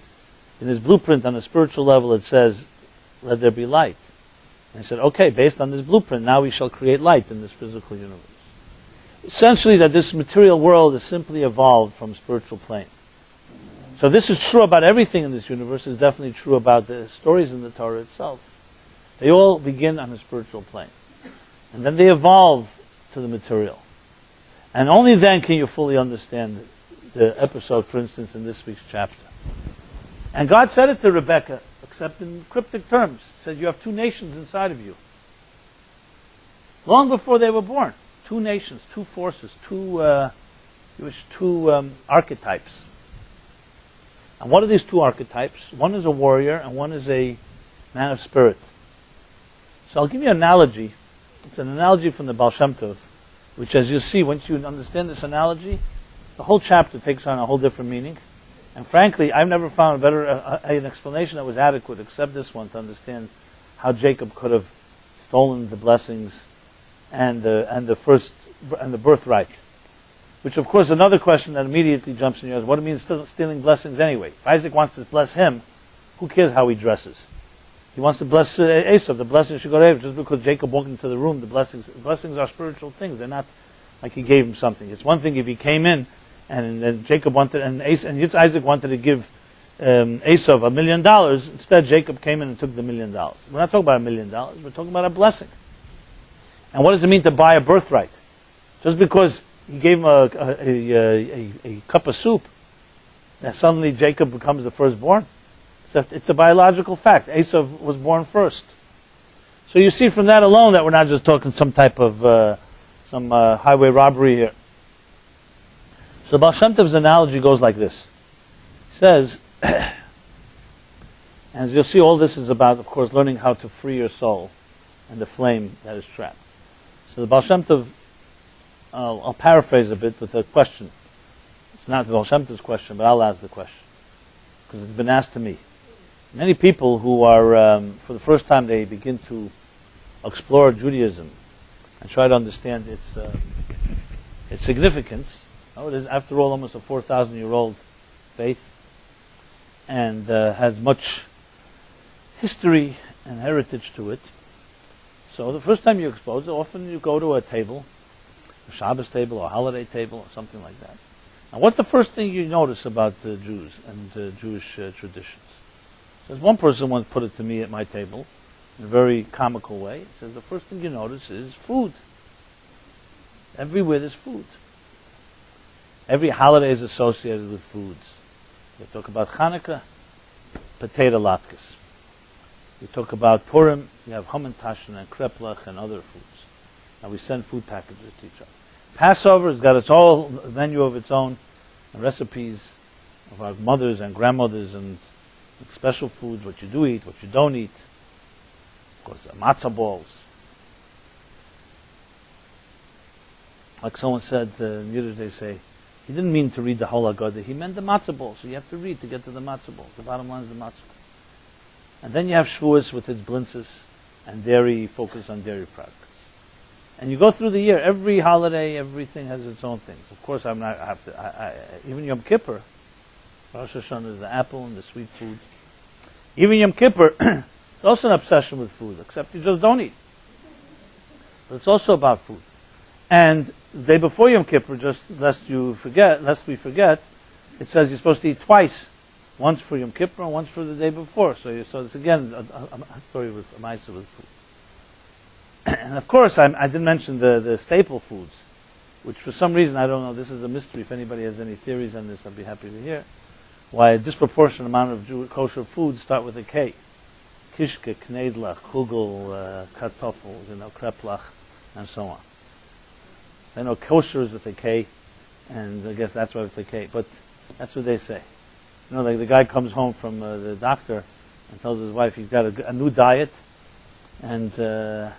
In his blueprint, on a spiritual level, it says, let there be light. And he said, okay, based on this blueprint, now we shall create light in this physical universe. Essentially, that this material world is simply evolved from spiritual plane. So this is true about everything in this universe. It's definitely true about the stories in the Torah itself. They all begin on a spiritual plane. And then they evolve to the material. And only then can you fully understand the episode, for instance, in this week's chapter. And God said it to Rebekah, except in cryptic terms. He said, you have two nations inside of you. Long before they were born. Two nations, two forces, two archetypes. And what are these two archetypes? One is a warrior and one is a man of spirit. So I'll give you an analogy. It's an analogy from the Baal Shem Tov, which, as you see, once you understand this analogy, the whole chapter takes on a whole different meaning. And frankly, I've never found an explanation that was adequate except this one to understand how Jacob could have stolen the blessings and the birthright. Which, of course, another question that immediately jumps in your head: what do you mean stealing blessings anyway? If Isaac wants to bless him, who cares how he dresses? He wants to bless Esau. The blessings should go to Esau. Just because Jacob walked into the room, the blessings are spiritual things. They're not like he gave him something. It's one thing if he came in and Jacob wanted, and Isaac wanted to give Esau $1 million. Instead, Jacob came in and took the $1 million. We're not talking about $1 million. We're talking about a blessing. And what does it mean to buy a birthright? Just because he gave him a cup of soup, and suddenly Jacob becomes the firstborn? It's a biological fact. Esau was born first. So you see from that alone that we're not just talking some type of highway robbery here. So Baal Shem Tov's analogy goes like this. He says, and as you'll see, all this is about, of course, learning how to free your soul and the flame that is trapped. So the Baal Shem Tov, I'll paraphrase a bit with a question. It's not the Baal Shem Tov's question, but I'll ask the question, because it's been asked to me. Many people who are, for the first time, they begin to explore Judaism and try to understand its significance. Oh, it is, after all, almost a 4,000-year-old faith, and has much history and heritage to it. So the first time you expose it, often you go to a table, a Shabbos table or a holiday table or something like that. Now, what's the first thing you notice about the Jews and Jewish traditions? So as one person once put it to me at my table, in a very comical way, he says, the first thing you notice is food. Everywhere there's food. Every holiday is associated with foods. You talk about Hanukkah, potato latkes. You talk about Purim, you have hamantaschen and kreplach and other foods. And we send food packages to each other. Passover has got its whole menu of its own, and recipes of our mothers and grandmothers, and special foods, what you do eat, what you don't eat. Of course, matzah balls. Like someone said, in Yiddish they say, he didn't mean to read the whole Haggadah, he meant the matzah balls. So you have to read to get to the matzah balls. The bottom line is the matzah balls. And then you have Shavuos with its blintzes and dairy, focus on dairy products. And you go through the year, every holiday, everything has its own things. Of course, even Yom Kippur, Rosh Hashanah is the apple and the sweet food. Even Yom Kippur, it's also an obsession with food, except you just don't eat. But it's also about food. And the day before Yom Kippur, just lest we forget, it says you're supposed to eat twice. Once for Yom Kippur and once for the day before. So it's again a story with a with food. And of course, I didn't mention the staple foods. which for some reason, I don't know, this is a mystery. If anybody has any theories on this, I'd be happy to hear. Why a disproportionate amount of kosher foods start with a K. Kishke, knedlach, kugel, kartoffel, kreplach, and so on. I know kosher is with a K, and I guess that's why with a K, but that's what they say. Like the guy comes home from the doctor and tells his wife he's got a new diet, and that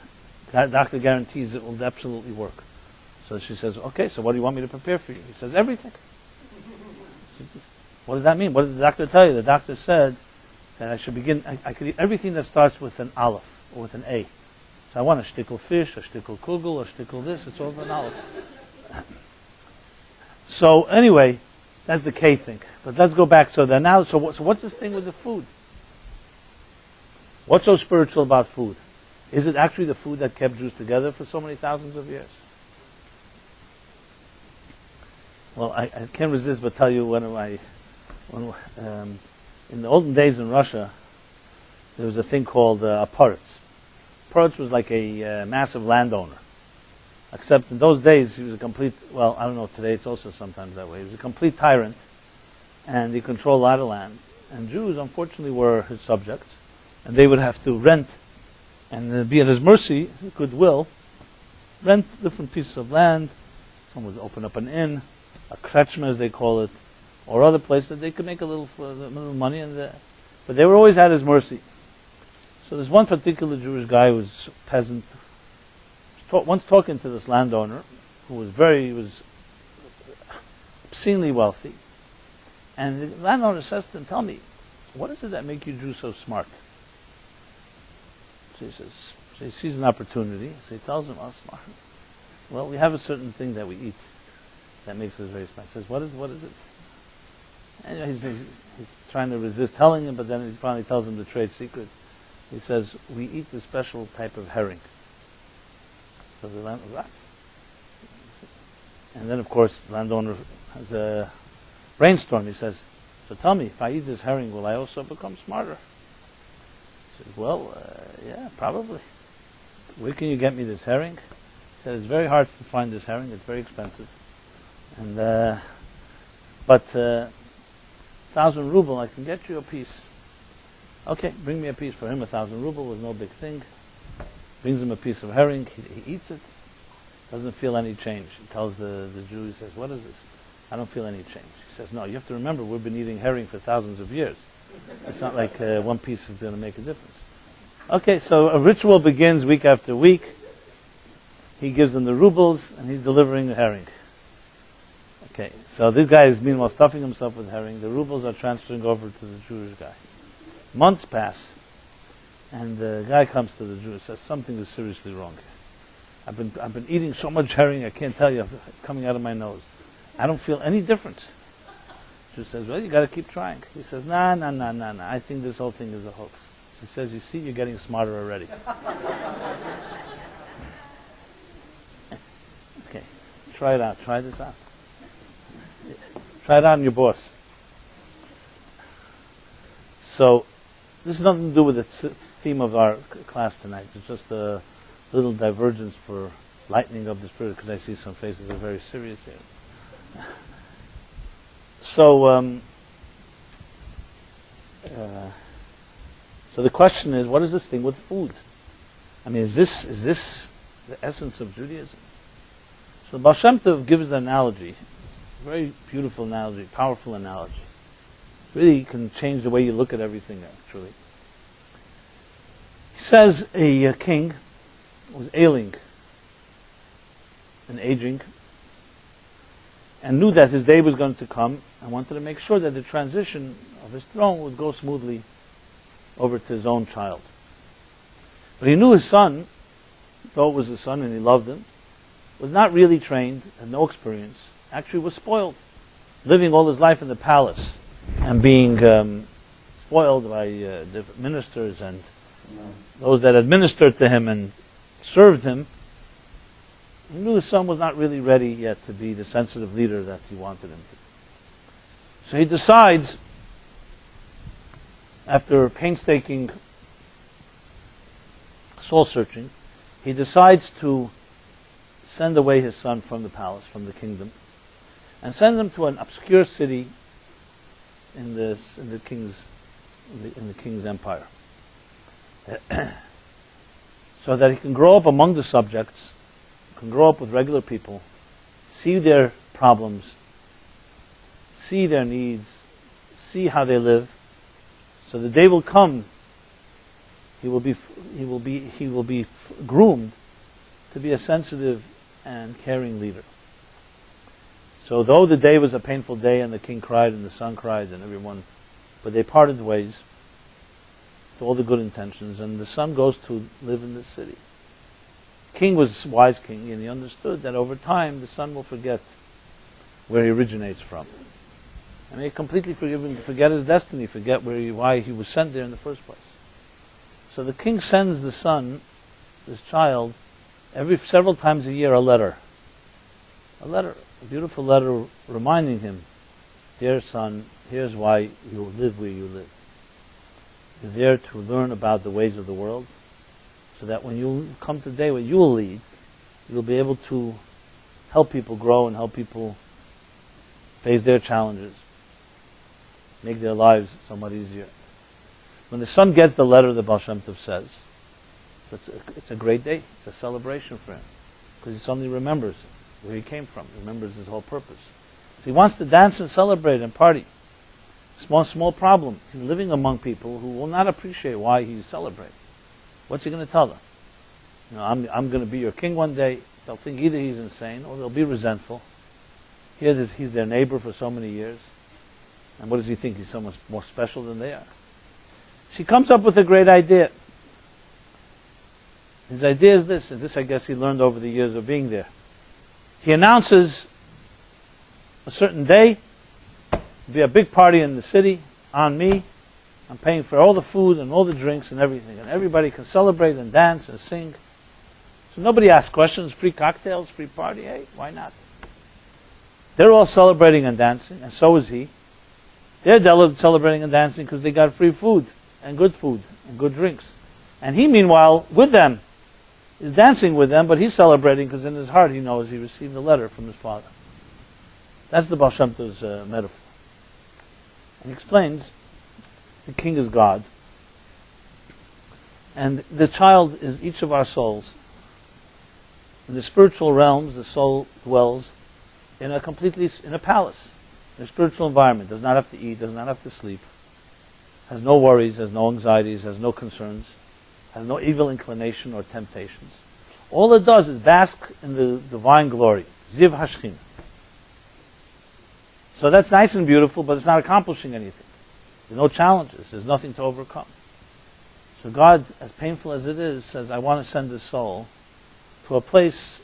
doctor guarantees it will absolutely work. So she says, okay, so what do you want me to prepare for you? He says, everything. What does that mean? What did the doctor tell you? The doctor said that I should begin, I could eat everything that starts with an aleph, or with an A. So I want a shtickle fish, a shtickle kugel, a shtickle this, it's all with an aleph. So anyway, that's the K thing. But let's go back. So what's this thing with the food? What's so spiritual about food? Is it actually the food that kept Jews together for so many thousands of years? Well, I can't resist but tell you in the olden days in Russia, there was a thing called a poritz. Poritz was like a massive landowner. Except in those days, he was a complete, well, I don't know, today it's also sometimes that way. He was a complete tyrant, and he controlled a lot of land. And Jews, unfortunately, were his subjects, and they would have to rent, and be at his mercy, goodwill, rent different pieces of land. Someone would open up an inn, a krechma as they call it, or other place that they could make a little money, but they were always at his mercy. So there's one particular Jewish guy who was a peasant, once talking to this landowner, who was obscenely wealthy, and the landowner says to him, tell me, what is it that makes you Jews so smart? So he sees an opportunity, so he tells him, oh, smart. Well, we have a certain thing that we eat that makes us very smart. He says, what is it? And he's trying to resist telling him, but then he finally tells him the trade secret. He says, we eat this special type of herring. So the landowner, what? And then, of course, the landowner has a brainstorm. He says, so tell me, if I eat this herring, will I also become smarter? He says, well, yeah, probably. Where can you get me this herring? He said, it's very hard to find this herring. It's very expensive. And but 1,000 ruble, I can get you a piece. Okay, bring me a piece. For him, 1,000 ruble was no big thing. Brings him a piece of herring. He eats it. Doesn't feel any change. He tells the Jew, he says, what is this? I don't feel any change. He says, no, you have to remember, we've been eating herring for thousands of years. It's not like one piece is going to make a difference. Okay, so a ritual begins week after week. He gives them the rubles, and he's delivering the herring. Okay, so this guy is meanwhile stuffing himself with herring. The rubles are transferring over to the Jewish guy. Months pass, and the guy comes to the Jew and says, something is seriously wrong here. I've been eating so much herring, I can't tell you, coming out of my nose. I don't feel any difference. The Jew says, well, you got to keep trying. He says, nah, I think this whole thing is a hoax. He says, you see, you're getting smarter already. Okay, try it out. Try this out. Try it out on your boss. So, this has nothing to do with the theme of our class tonight. It's just a little divergence for lightening up the spirit, because I see some faces are very serious here. So, so the question is, what is this thing with food? I mean, is this the essence of Judaism? So Baal Shem Tov gives an analogy, a very beautiful analogy, powerful analogy. Really can change the way you look at everything, actually. He says a king was ailing and aging, and knew that his day was going to come, and wanted to make sure that the transition of his throne would go smoothly over to his own child. But he knew his son, though it was his son and he loved him, was not really trained, had no experience, actually was spoiled, living all his life in the palace and being spoiled by different ministers and those that administered to him and served him. He knew his son was not really ready yet to be the sensitive leader that he wanted him to be. So he decides, after painstaking soul searching, he decides to send away his son from the palace, from the kingdom, and send him to an obscure city in the king's empire, so that he can grow up among the subjects, can grow up with regular people, see their problems, see their needs, see how they live, so the day will come. He will be groomed to be a sensitive and caring leader. So though the day was a painful day and the king cried and the son cried and everyone, but they parted ways with all the good intentions, and the son goes to live in the city. The king was a wise king, and he understood that over time the son will forget where he originates from. And he completely forget his destiny, forget why he was sent there in the first place. So the king sends the son, this child, several times a year a letter, a beautiful letter reminding him, dear son, here's why you live where you live. You're there to learn about the ways of the world, so that when you come to the day when you will lead, you'll be able to help people grow and help people face their challenges, make their lives somewhat easier. When the son gets the letter, the Baal Shem Tov says, it's a great day, it's a celebration for him, because he suddenly remembers where he came from, remembers his whole purpose. So he wants to dance and celebrate and party. Small problem. He's living among people who will not appreciate why he's celebrating. What's he going to tell them? I'm going to be your king one day. They'll think either he's insane or they'll be resentful. He's their neighbor for so many years. And what does he think? He's so much more special than they are. She comes up with a great idea. His idea is this, and this I guess he learned over the years of being there. He announces a certain day, there'll be a big party in the city on me. I'm paying for all the food and all the drinks and everything, and everybody can celebrate and dance and sing. So nobody asks questions, free cocktails, free party, hey, why not? They're all celebrating and dancing, and so is he. They're celebrating and dancing because they got free food and good drinks. And he, meanwhile, with them, is dancing with them, but he's celebrating because in his heart he knows he received a letter from his father. That's the Baal Shem Tov's metaphor. And he explains the king is God, and the child is each of our souls. In the spiritual realms, the soul dwells in a palace, in a spiritual environment, does not have to eat, does not have to sleep, has no worries, has no anxieties, has no concerns, has no evil inclination or temptations. All it does is bask in the divine glory, Ziv Hashchin. So that's nice and beautiful, but it's not accomplishing anything. There's no challenges, there's nothing to overcome. So God, as painful as it is, says, I want to send this soul to a place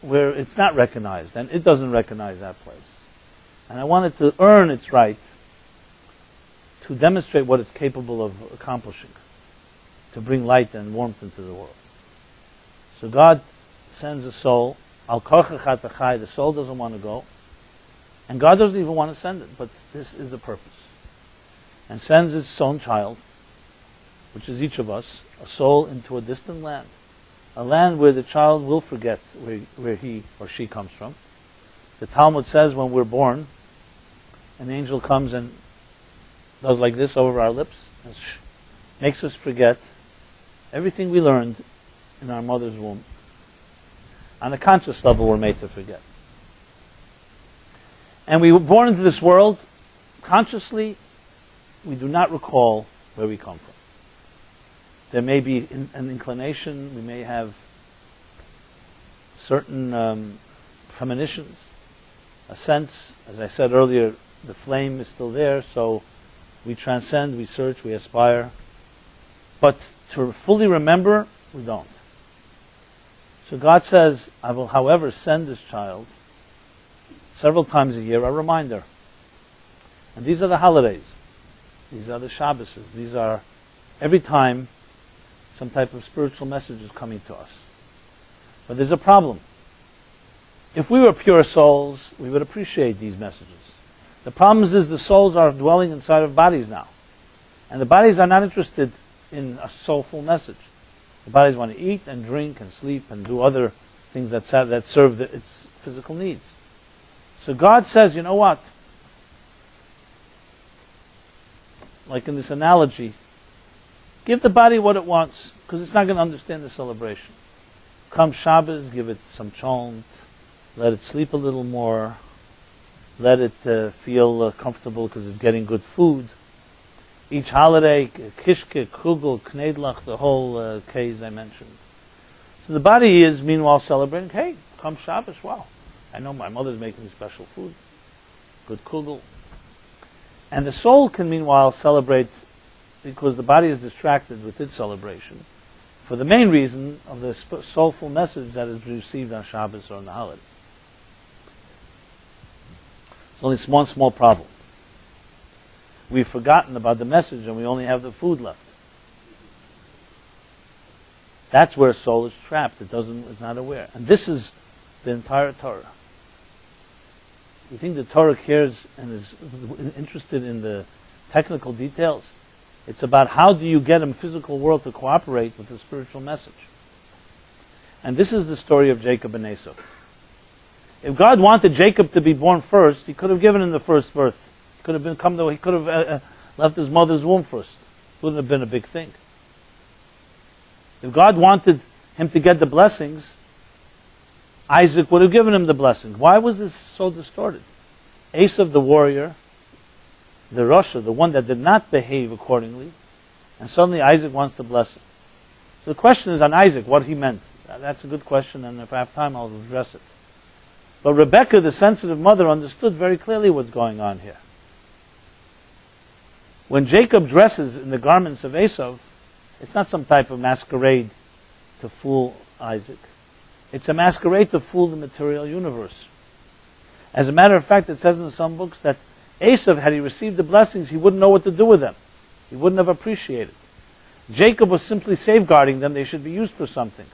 where it's not recognized, and it doesn't recognize that place. And I want it to earn its right to demonstrate what it's capable of accomplishing, to bring light and warmth into the world. So God sends a soul, the soul doesn't want to go, and God doesn't even want to send it, but this is the purpose. And sends its own child, which is each of us, a soul into a distant land. A land where the child will forget where he or she comes from. The Talmud says when we're born, an angel comes and does like this over our lips, and makes us forget everything we learned in our mother's womb. On a conscious level, we're made to forget. And we were born into this world, consciously, we do not recall where we come from. There may be an inclination, we may have certain premonitions, a sense, as I said earlier, the flame is still there, so we transcend, we search, we aspire. But to fully remember, we don't. So God says, I will, however, send this child several times a year, a reminder. And these are the holidays. These are the Shabbases. These are every time some type of spiritual message is coming to us. But there's a problem. If we were pure souls, we would appreciate these messages. The problem is the souls are dwelling inside of bodies now. And the bodies are not interested in a soulful message. The bodies want to eat and drink and sleep and do other things that serve its physical needs. So God says, you know what? Like in this analogy, give the body what it wants, because it's not going to understand the celebration. Come Shabbos, give it some chont, let it sleep a little more, let it feel comfortable because it's getting good food. Each holiday, kishke, kugel, knedlach, the whole case I mentioned. So the body is meanwhile celebrating, hey, come Shabbos, wow, I know my mother's making special food, good kugel. And the soul can meanwhile celebrate because the body is distracted with its celebration for the main reason of the soulful message that is received on Shabbos or on the holiday. It's only one small problem. We've forgotten about the message and we only have the food left. That's where soul is trapped. It's not aware. And this is the entire Torah. You think the Torah cares and is interested in the technical details? It's about how do you get a physical world to cooperate with the spiritual message. And this is the story of Jacob and Esau. If God wanted Jacob to be born first, he could have given him the first birth. He could have left his mother's womb first. It wouldn't have been a big thing. If God wanted him to get the blessings, Isaac would have given him the blessings. Why was this so distorted? Esau, the warrior, the Rasha, the one that did not behave accordingly, and suddenly Isaac wants to bless him. So the question is on Isaac, what he meant. That's a good question, and if I have time, I'll address it. But Rebecca, the sensitive mother, understood very clearly what's going on here. When Jacob dresses in the garments of Esau, it's not some type of masquerade to fool Isaac. It's a masquerade to fool the material universe. As a matter of fact, it says in some books that Esau, had he received the blessings, he wouldn't know what to do with them. He wouldn't have appreciated. Jacob was simply safeguarding them. They should be used for something.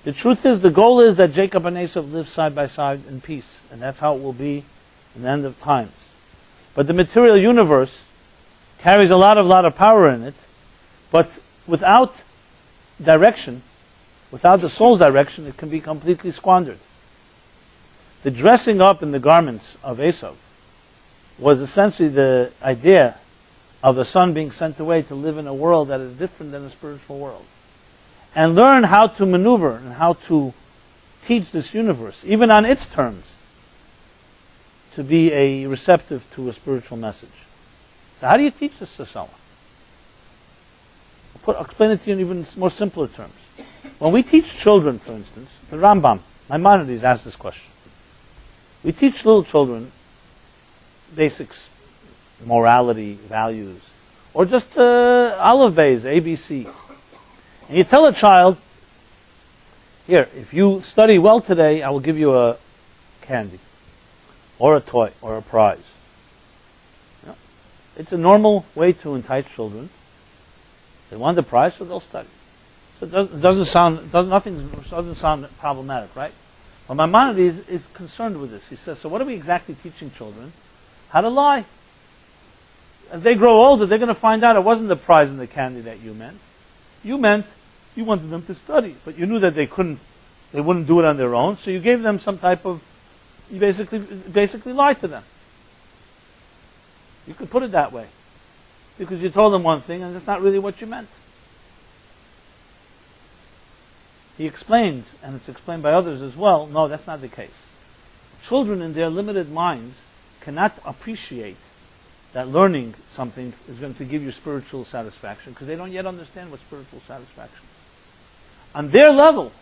The truth is, the goal is that Jacob and Esau live side by side in peace. And that's how it will be in the end of times. But the material universe carries a lot of power in it. But without direction, without the soul's direction, it can be completely squandered. The dressing up in the garments of Esau was essentially the idea of the son being sent away to live in a world that is different than the spiritual world. And learn how to maneuver and how to teach this universe, even on its terms, to be a receptive to a spiritual message. So how do you teach this to someone? I'll explain it to you in even more simpler terms. When we teach children, for instance, the Rambam, Maimonides asked this question. We teach little children basics, morality, values, or just olive bays, ABC. And you tell a child, here, if you study well today, I will give you a candy, or a toy, or a prize. You know, it's a normal way to entice children. They want the prize, so they'll study. So it doesn't sound problematic, right? But Maimonides is concerned with this. He says, so what are we exactly teaching children? How to lie. As they grow older, they're going to find out it wasn't the prize and the candy that you meant. You wanted them to study, but you knew that they wouldn't do it on their own, so you gave them some type of, you basically lied to them. You could put it that way. Because you told them one thing and that's not really what you meant. He explains, and it's explained by others as well, no, that's not the case. Children in their limited minds cannot appreciate that learning something is going to give you spiritual satisfaction because they don't yet understand what spiritual satisfaction is. On their level,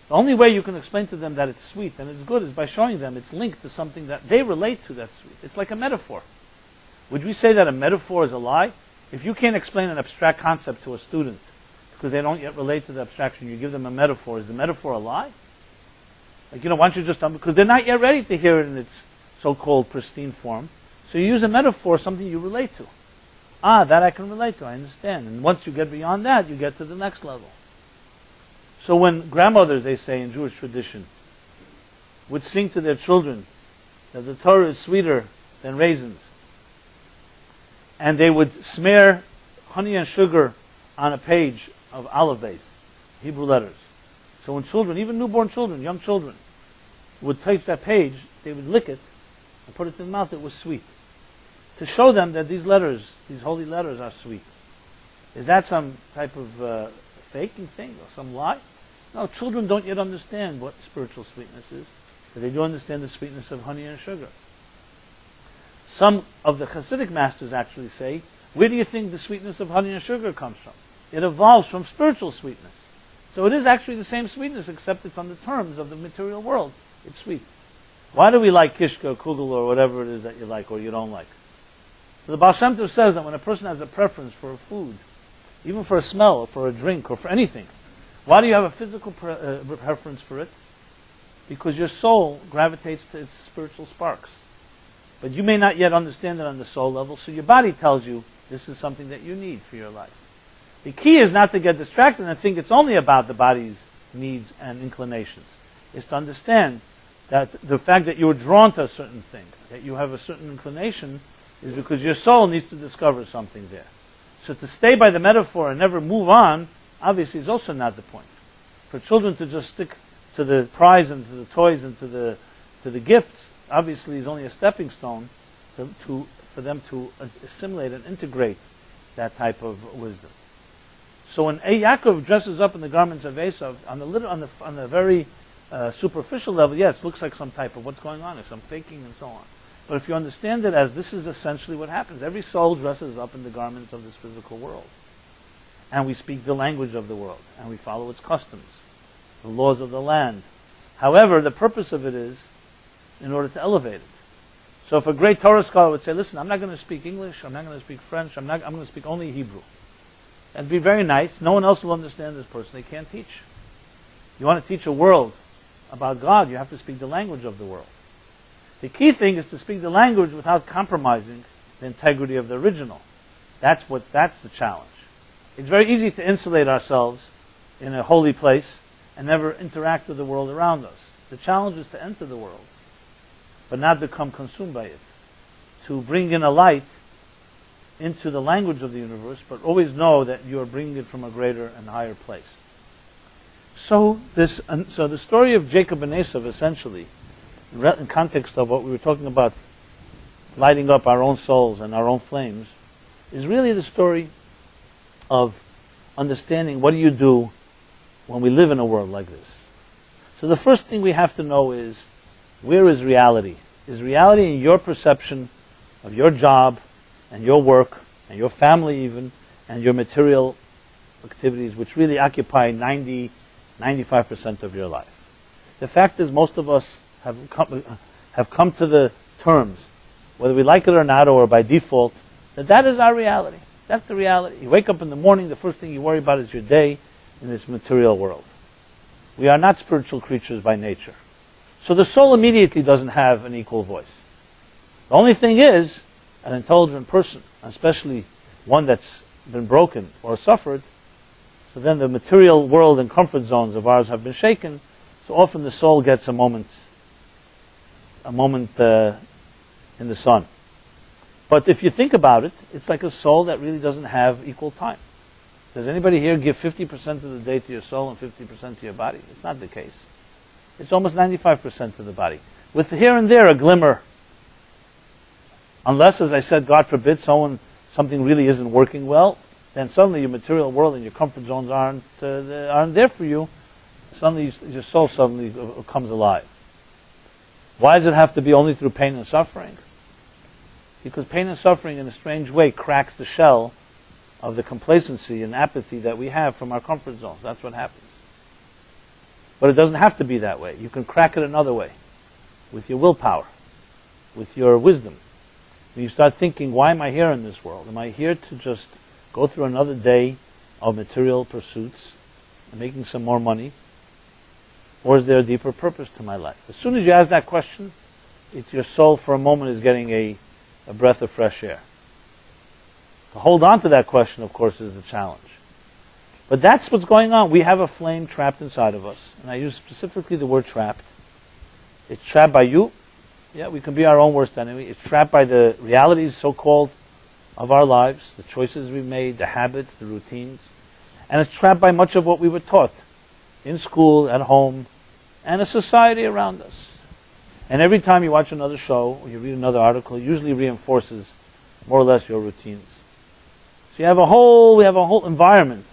the only way you can explain to them that it's sweet and it's good is by showing them it's linked to something that they relate to that's sweet. It's like a metaphor. Would we say that a metaphor is a lie? If you can't explain an abstract concept to a student because they don't yet relate to the abstraction, you give them a metaphor, is the metaphor a lie? Like, why don't you just, because they're not yet ready to hear it in its so-called pristine form. So you use a metaphor, something you relate to. That I can relate to, I understand. And once you get beyond that, you get to the next level. So when grandmothers, they say in Jewish tradition, would sing to their children that the Torah is sweeter than raisins, and they would smear honey and sugar on a page of olive base, Hebrew letters. So when children, even newborn children, young children, would take that page, they would lick it and put it in their mouth. It was sweet. To show them that these letters, these holy letters, are sweet. Is that some type of faking thing or some lie? No, children don't yet understand what spiritual sweetness is, but they do understand the sweetness of honey and sugar. Some of the Hasidic masters actually say, where do you think the sweetness of honey and sugar comes from? It evolves from spiritual sweetness. So it is actually the same sweetness, except it's on the terms of the material world. It's sweet. Why do we like kishka, kugel, or whatever it is that you like or you don't like? So the Baal Shem Tov says that when a person has a preference for a food, even for a smell, or for a drink, or for anything, why do you have a physical preference for it? Because your soul gravitates to its spiritual sparks. But you may not yet understand it on the soul level, so your body tells you this is something that you need for your life. The key is not to get distracted and think it's only about the body's needs and inclinations. It's to understand that the fact that you're drawn to a certain thing, that you have a certain inclination, is because your soul needs to discover something there. So to stay by the metaphor and never move on, obviously is also not the point. For children to just stick to the prize and to the toys and to the gifts, obviously is only a stepping stone for them to assimilate and integrate that type of wisdom. So when Yaakov dresses up in the garments of Esau, on the very superficial level, yes, it looks like some type of what's going on, there's some faking and so on. But if you understand it as this is essentially what happens, every soul dresses up in the garments of this physical world. And we speak the language of the world, and we follow its customs, the laws of the land. However, the purpose of it is in order to elevate it. So if a great Torah scholar would say, listen, I'm not going to speak English, I'm not going to speak French, I'm going to speak only Hebrew. That'd be very nice. No one else will understand this person. They can't teach. You want to teach a world about God, you have to speak the language of the world. The key thing is to speak the language without compromising the integrity of the original. That's the challenge. It's very easy to insulate ourselves in a holy place and never interact with the world around us. The challenge is to enter the world, but not become consumed by it. To bring in a light into the language of the universe, but always know that you are bringing it from a greater and higher place. So the story of Jacob and Esau, essentially, in context of what we were talking about, lighting up our own souls and our own flames, is really the story of understanding what do you do when we live in a world like this. So the first thing we have to know is, where is reality? Is reality in your perception of your job and your work and your family even and your material activities, which really occupy 95% of your life? The fact is, most of us have come to the terms, whether we like it or not or by default, that is our reality. That's the reality. You wake up in the morning, the first thing you worry about is your day in this material world. We are not spiritual creatures by nature. So the soul immediately doesn't have an equal voice. The only thing is, an intelligent person, especially one that's been broken or suffered, so then the material world and comfort zones of ours have been shaken, so often the soul gets a moment in the sun. But if you think about it, it's like a soul that really doesn't have equal time. Does anybody here give 50% of the day to your soul and 50% to your body? It's not the case. It's almost 95% to the body, with here and there a glimmer. Unless, as I said, God forbid, something really isn't working well, then suddenly your material world and your comfort zones aren't there for you. Suddenly your soul comes alive. Why does it have to be only through pain and suffering? Because pain and suffering in a strange way cracks the shell of the complacency and apathy that we have from our comfort zones. That's what happens. But it doesn't have to be that way. You can crack it another way, with your willpower, with your wisdom. When you start thinking, why am I here in this world? Am I here to just go through another day of material pursuits and making some more money? Or is there a deeper purpose to my life? As soon as you ask that question, it's your soul for a moment is getting a breath of fresh air. To hold on to that question, of course, is the challenge. But that's what's going on. We have a flame trapped inside of us. And I use specifically the word trapped. It's trapped by you. Yeah, we can be our own worst enemy. It's trapped by the realities, so-called, of our lives, the choices we've made, the habits, the routines. And it's trapped by much of what we were taught. in school, at home, and a society around us. And every time you watch another show or you read another article, it usually reinforces more or less your routines. So we have a whole environment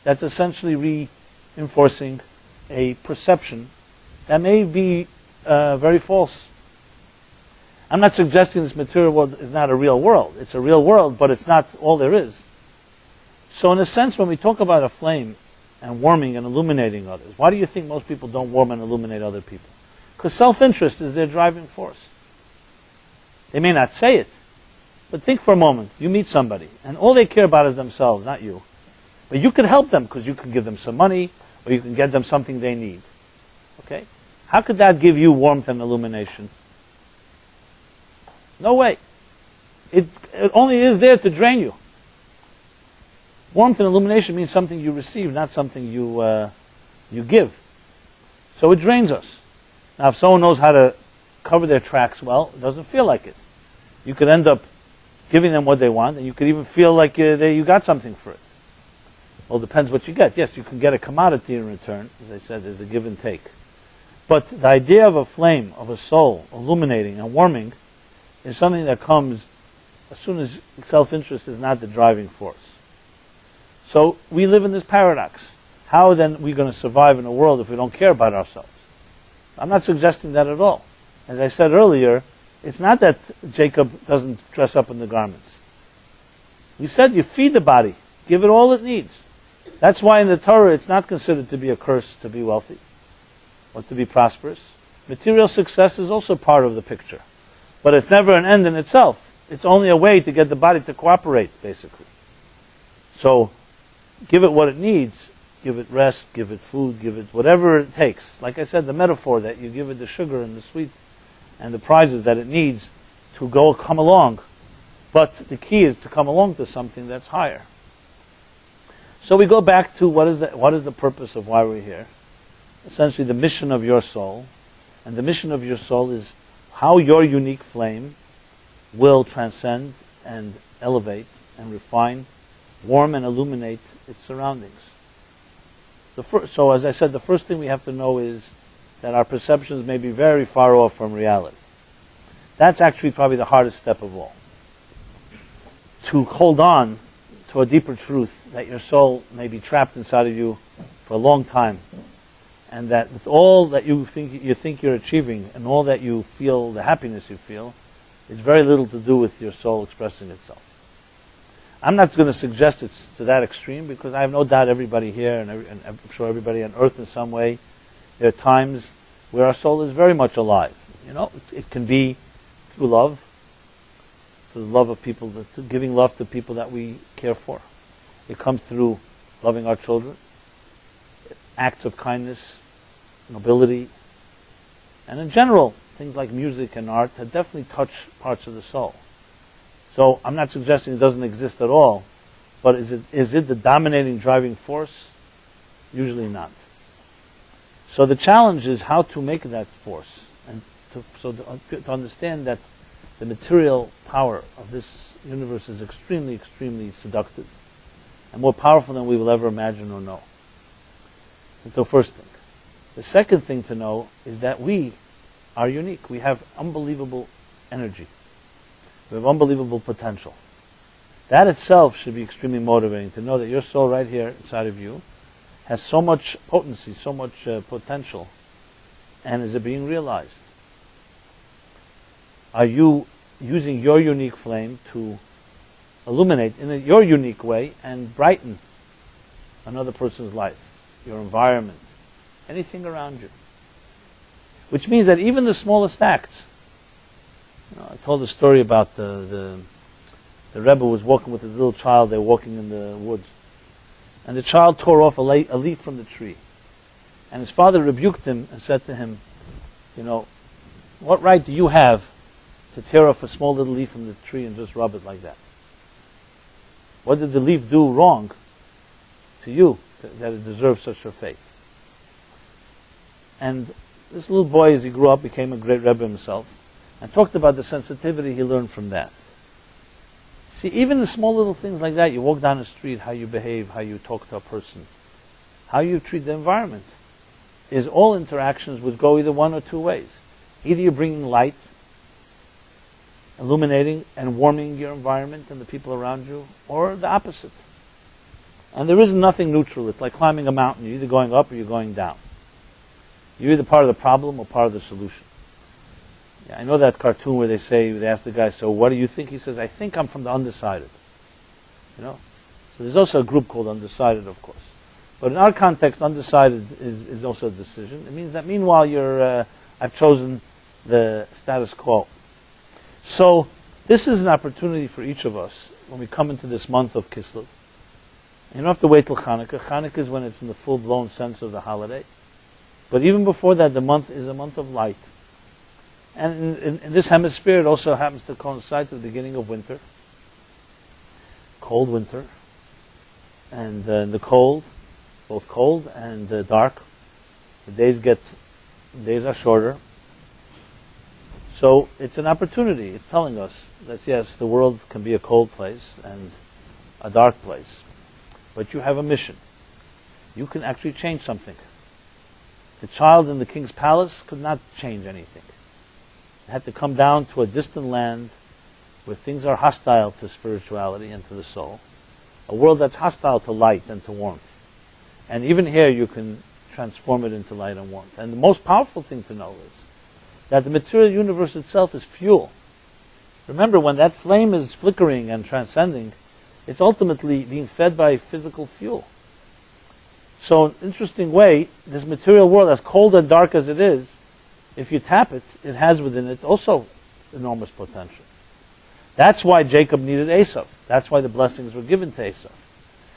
that's essentially reinforcing a perception that may be very false. I'm not suggesting this material world is not a real world. It's a real world, but it's not all there is. So in a sense, when we talk about a flame and warming and illuminating others, why do you think most people don't warm and illuminate other people? Because self-interest is their driving force. They may not say it, but think for a moment. You meet somebody, and all they care about is themselves, not you. But you could help them because you can give them some money, or you can get them something they need. Okay? How could that give you warmth and illumination? No way. It only is there to drain you. Warmth and illumination means something you receive, not something you give. So it drains us. Now, if someone knows how to cover their tracks well, it doesn't feel like it. You could end up giving them what they want, and you could even feel like you got something for it. Well, it depends what you get. Yes, you can get a commodity in return. As I said, there's a give and take. But the idea of a flame, of a soul, illuminating and warming, is something that comes as soon as self-interest is not the driving force. So we live in this paradox. How then are we going to survive in a world if we don't care about ourselves? I'm not suggesting that at all. As I said earlier, it's not that Jacob doesn't dress up in the garments. We said you feed the body, give it all it needs. That's why in the Torah it's not considered to be a curse to be wealthy or to be prosperous. Material success is also part of the picture. But it's never an end in itself. It's only a way to get the body to cooperate, basically. So give it what it needs. Give it rest, give it food, give it whatever it takes. Like I said, the metaphor that you give it the sugar and the sweet and the prizes that it needs to come along. But the key is to come along to something that's higher. So we go back to what is the purpose of why we're here. Essentially the mission of your soul. And the mission of your soul is how your unique flame will transcend and elevate and refine, warm and illuminate its surroundings. So as I said, the first thing we have to know is that our perceptions may be very far off from reality. That's actually probably the hardest step of all. To hold on to a deeper truth that your soul may be trapped inside of you for a long time, and that with all that you think you're achieving and all that you feel, the happiness you feel, it's very little to do with your soul expressing itself. I'm not going to suggest it's to that extreme because I have no doubt everybody here and I'm sure everybody on earth in some way, there are times where our soul is very much alive. You know, it can be through love, through the love of people, giving love to people that we care for. It comes through loving our children, acts of kindness, nobility, and in general, things like music and art that definitely touch parts of the soul. So I'm not suggesting it doesn't exist at all, but is it the dominating driving force? Usually not. So the challenge is how to make that force, and to understand that the material power of this universe is extremely, extremely seductive, and more powerful than we will ever imagine or know. That's the first thing. The second thing to know is that we are unique. We have unbelievable energy. We have unbelievable potential. That itself should be extremely motivating, to know that your soul right here inside of you has so much potency, so much potential, and is it being realized? Are you using your unique flame to illuminate in your unique way and brighten another person's life, your environment, anything around you? Which means that even the smallest acts. I told a story about the Rebbe was walking with his little child. They were walking in the woods, and the child tore off a leaf from the tree, and his father rebuked him and said to him, what right do you have to tear off a small little leaf from the tree and just rub it like that? What did the leaf do wrong to you that it deserves such a fate? And this little boy, as he grew up, became a great Rebbe himself, and talked about the sensitivity he learned from that. See, even the small little things like that, you walk down the street, how you behave, how you talk to a person, how you treat the environment. is all interactions which go either one or two ways. Either you're bringing light, illuminating and warming your environment and the people around you, or the opposite. And there is nothing neutral. It's like climbing a mountain. You're either going up or you're going down. You're either part of the problem or part of the solution. Yeah, I know that cartoon where they ask the guy, so what do you think? He says, I think I'm from the undecided. You know? So there's also a group called undecided, of course. But in our context, undecided is also a decision. It means that meanwhile I've chosen the status quo. So this is an opportunity for each of us when we come into this month of Kislev. You don't have to wait till Hanukkah. Hanukkah is when it's in the full-blown sense of the holiday. But even before that, the month is a month of light. And in this hemisphere, it also happens to coincide to the beginning of winter. Cold winter. And in the cold, both cold and dark, the days are shorter. So it's an opportunity. It's telling us that yes, the world can be a cold place and a dark place. But you have a mission. You can actually change something. The child in the king's palace could not change anything. It had to come down to a distant land where things are hostile to spirituality and to the soul. A world that's hostile to light and to warmth. And even here you can transform it into light and warmth. And the most powerful thing to know is that the material universe itself is fuel. Remember, when that flame is flickering and transcending, it's ultimately being fed by physical fuel. So in an interesting way, this material world, as cold and dark as it is, if you tap it, it has within it also enormous potential. That's why Jacob needed Esau. That's why the blessings were given to Esau.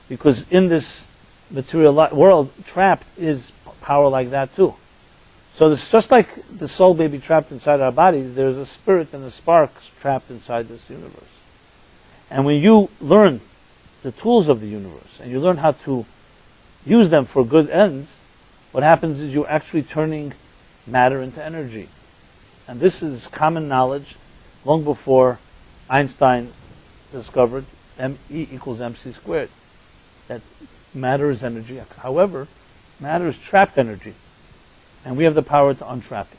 Because in this material world, trapped is power like that too. So it's just like the soul may be trapped inside our bodies, there's a spirit and a spark trapped inside this universe. And when you learn the tools of the universe, and you learn how to use them for good ends, what happens is you're actually turning matter into energy. And this is common knowledge long before Einstein discovered E equals mc squared. That matter is energy. However, matter is trapped energy. And we have the power to untrap it.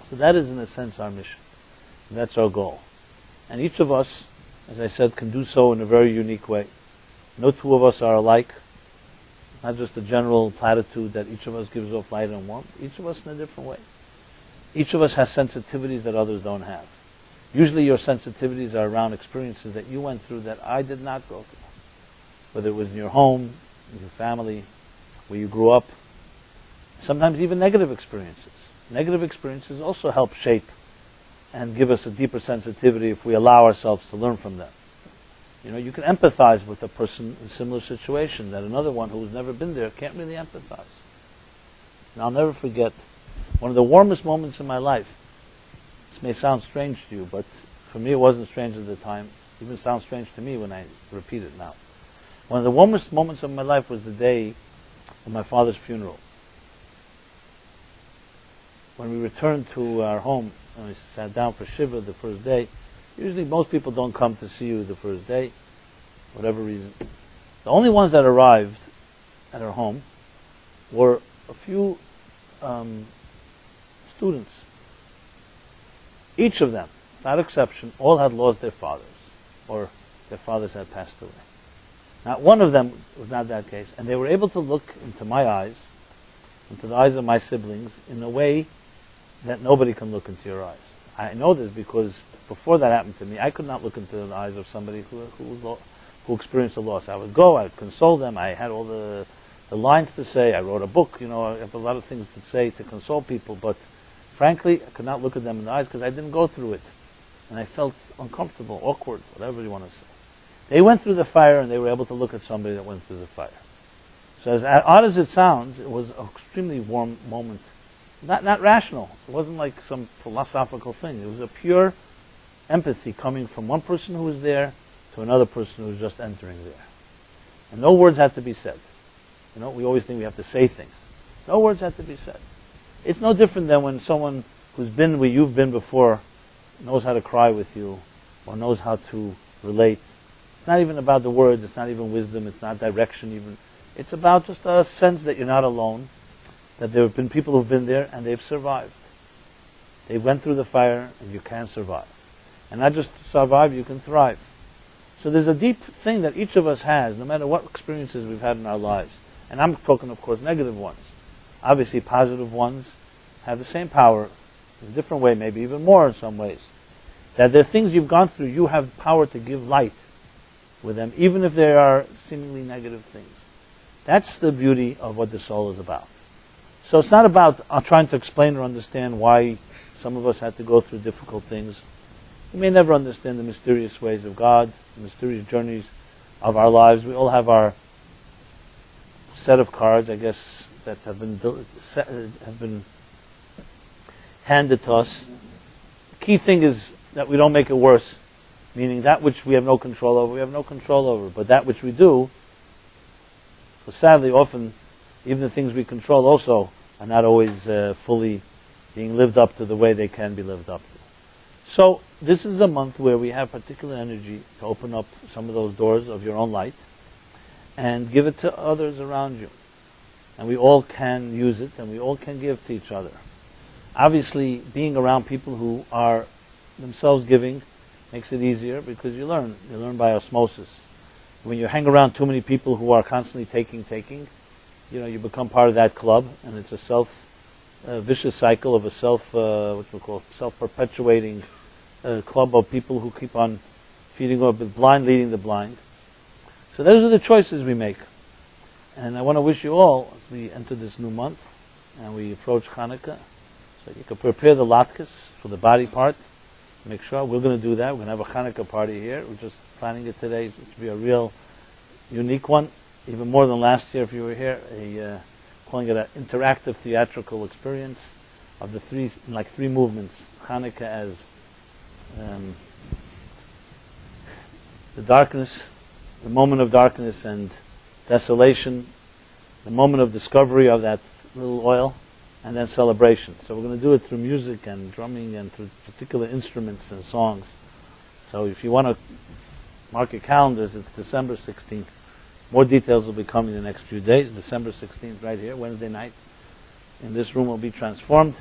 So that is in a sense our mission. And that's our goal. And each of us, as I said, can do so in a very unique way. No two of us are alike. Not just a general platitude that each of us gives off light and warmth. Each of us in a different way. Each of us has sensitivities that others don't have. Usually your sensitivities are around experiences that you went through that I did not go through. Whether it was in your home, in your family, where you grew up. Sometimes even negative experiences. Negative experiences also help shape and give us a deeper sensitivity if we allow ourselves to learn from them. You know, you can empathize with a person in a similar situation that another one who's never been there can't really empathize. And I'll never forget one of the warmest moments in my life. This may sound strange to you, but for me it wasn't strange at the time. It even sounds strange to me when I repeat it now. One of the warmest moments of my life was the day of my father's funeral. When we returned to our home and we sat down for Shiva the first day, usually most people don't come to see you the first day, whatever reason. The only ones that arrived at our home were a few students. Each of them, without exception, all had lost their fathers, or their fathers had passed away. Not one of them was not that case, and they were able to look into my eyes, into the eyes of my siblings, in a way that nobody can look into your eyes. I know this because before that happened to me, I could not look into the eyes of somebody who experienced a loss. I would go, I would console them, I had all the lines to say, I wrote a book, you know, I have a lot of things to say to console people, but frankly, I could not look at them in the eyes because I didn't go through it. And I felt uncomfortable, awkward, whatever you want to say. They went through the fire and they were able to look at somebody that went through the fire. So as odd as it sounds, it was an extremely warm moment. Not rational. It wasn't like some philosophical thing. It was a pure empathy coming from one person who was there to another person who was just entering there. And no words had to be said. You know, we always think we have to say things. No words had to be said. It's no different than when someone who's been where you've been before knows how to cry with you or knows how to relate. It's not even about the words. It's not even wisdom. It's not direction even. It's about just a sense that you're not alone. that there have been people who've been there and they've survived. They went through the fire and you can survive. And not just survive, you can thrive. So there's a deep thing that each of us has, no matter what experiences we've had in our lives. And I'm talking, of course, negative ones. Obviously, positive ones have the same power, in a different way, maybe even more in some ways. That the things you've gone through, you have power to give light with them, even if they are seemingly negative things. That's the beauty of what the soul is about. So it's not about trying to explain or understand why some of us had to go through difficult things. We may never understand the mysterious ways of God, the mysterious journeys of our lives. We all have our set of cards, I guess, that have been handed to us. The key thing is that we don't make it worse, meaning that which we have no control over, we have no control over. But that which we do, so sadly, often, even the things we control also are not always fully being lived up to the way they can be lived up to. So this is a month where we have particular energy to open up some of those doors of your own light and give it to others around you. And we all can use it and we all can give to each other. Obviously, being around people who are themselves giving makes it easier because you learn. You learn by osmosis. When you hang around too many people who are constantly taking, you become part of that club, and it's a vicious cycle of a self-perpetuating club of people who keep on feeding up the blind, leading the blind. So those are the choices we make. And I want to wish you all, as we enter this new month, and we approach Hanukkah, so you can prepare the latkes for the body part. Make sure we're going to do that. We're going to have a Hanukkah party here. We're just planning it today to be a real unique one, even more than last year if you were here. Calling it an interactive theatrical experience of the three movements. Hanukkah as the darkness, the moment of darkness and desolation, the moment of discovery of that little oil, and then celebration. So we're going to do it through music and drumming and through particular instruments and songs. So if you want to mark your calendars, it's December 16th. More details will be coming in the next few days. December 16th, right here, Wednesday night. And this room will be transformed.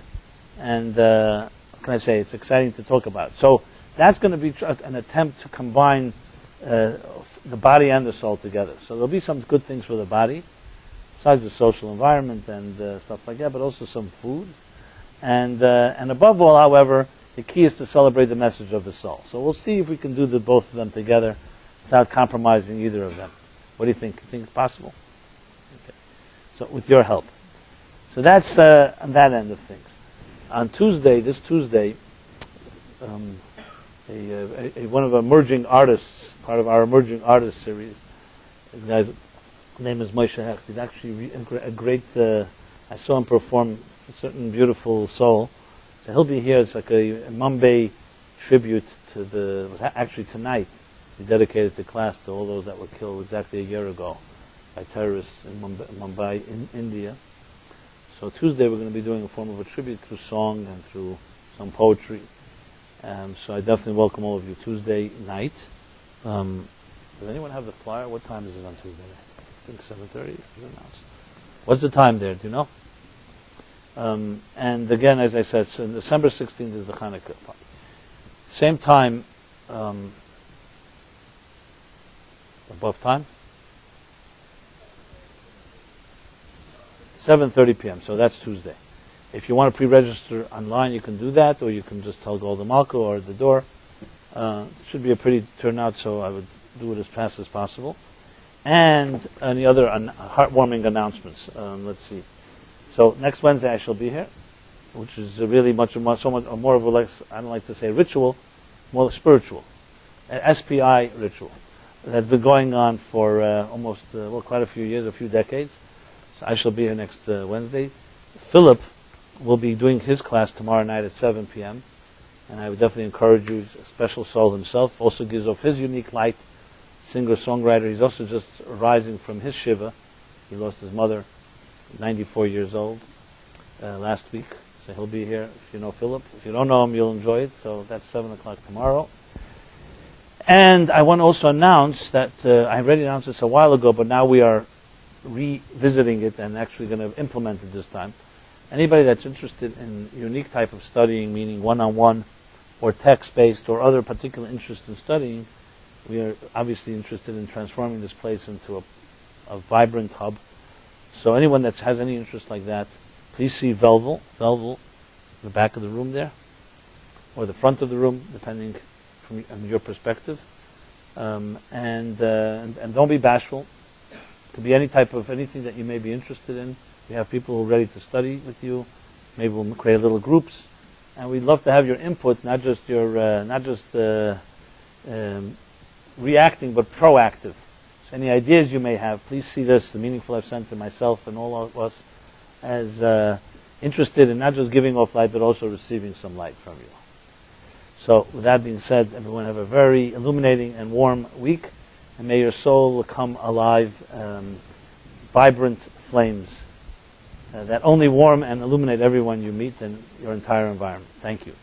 And what can I say? It's exciting to talk about. So that's going to be an attempt to combine the body and the soul together. So there'll be some good things for the body, besides the social environment and stuff like that, but also some food. And above all, however, the key is to celebrate the message of the soul. So we'll see if we can do both of them together without compromising either of them. What do you think? You think it's possible? Okay. So with your help. So that's on that end of things. On Tuesday, this Tuesday, one of our emerging artists, part of our emerging artist series, this guy's name is Moshe Hecht. He's actually a great, I saw him perform a certain beautiful soul. So he'll be here. It's like a Mumbai tribute to actually tonight, we dedicated the class to all those that were killed exactly a year ago by terrorists in Mumbai, in India. So Tuesday we're going to be doing a form of a tribute through song and through some poetry. So I definitely welcome all of you Tuesday night. Does anyone have the flyer? What time is it on Tuesday night? I think 7:30 is announced. What's the time there? Do you know? And again, as I said, so December 16th is the Hanukkah party. Same time, above time? 7:30 p.m., so that's Tuesday. If you want to pre-register online, you can do that, or you can just tell Golda Malka or at the door. It should be a pretty turnout, so I would do it as fast as possible. And any other heartwarming announcements? Let's see. So next Wednesday I shall be here, which is really more of a, I don't like to say ritual, more spiritual, an SPI ritual that's been going on for almost quite a few years, a few decades. So I shall be here next Wednesday. Philip will be doing his class tomorrow night at 7 p.m. And I would definitely encourage you. A special soul himself, also gives off his unique light. Singer-songwriter. He's also just rising from his shiva. He lost his mother, 94 years old, last week. So he'll be here if you know Philip. If you don't know him, you'll enjoy it. So that's 7 o'clock tomorrow. And I want to also announce that, I already announced this a while ago, but now we are revisiting it and actually going to implement it this time. Anybody that's interested in unique type of studying, meaning one-on-one or text-based or other particular interest in studying, we are obviously interested in transforming this place into a vibrant hub. So anyone that has any interest like that, please see Velvel, the back of the room there, or the front of the room, depending from your perspective. And don't be bashful. It could be any type of anything that you may be interested in. We have people who are ready to study with you. Maybe we'll create little groups, and we'd love to have your input, not just your reacting, but proactive. So any ideas you may have, please see this, the Meaningful Life Center, myself, and all of us, as interested in not just giving off light, but also receiving some light from you. So, with that being said, everyone have a very illuminating and warm week, and may your soul come alive, vibrant flames that only warm and illuminate everyone you meet and your entire environment. Thank you.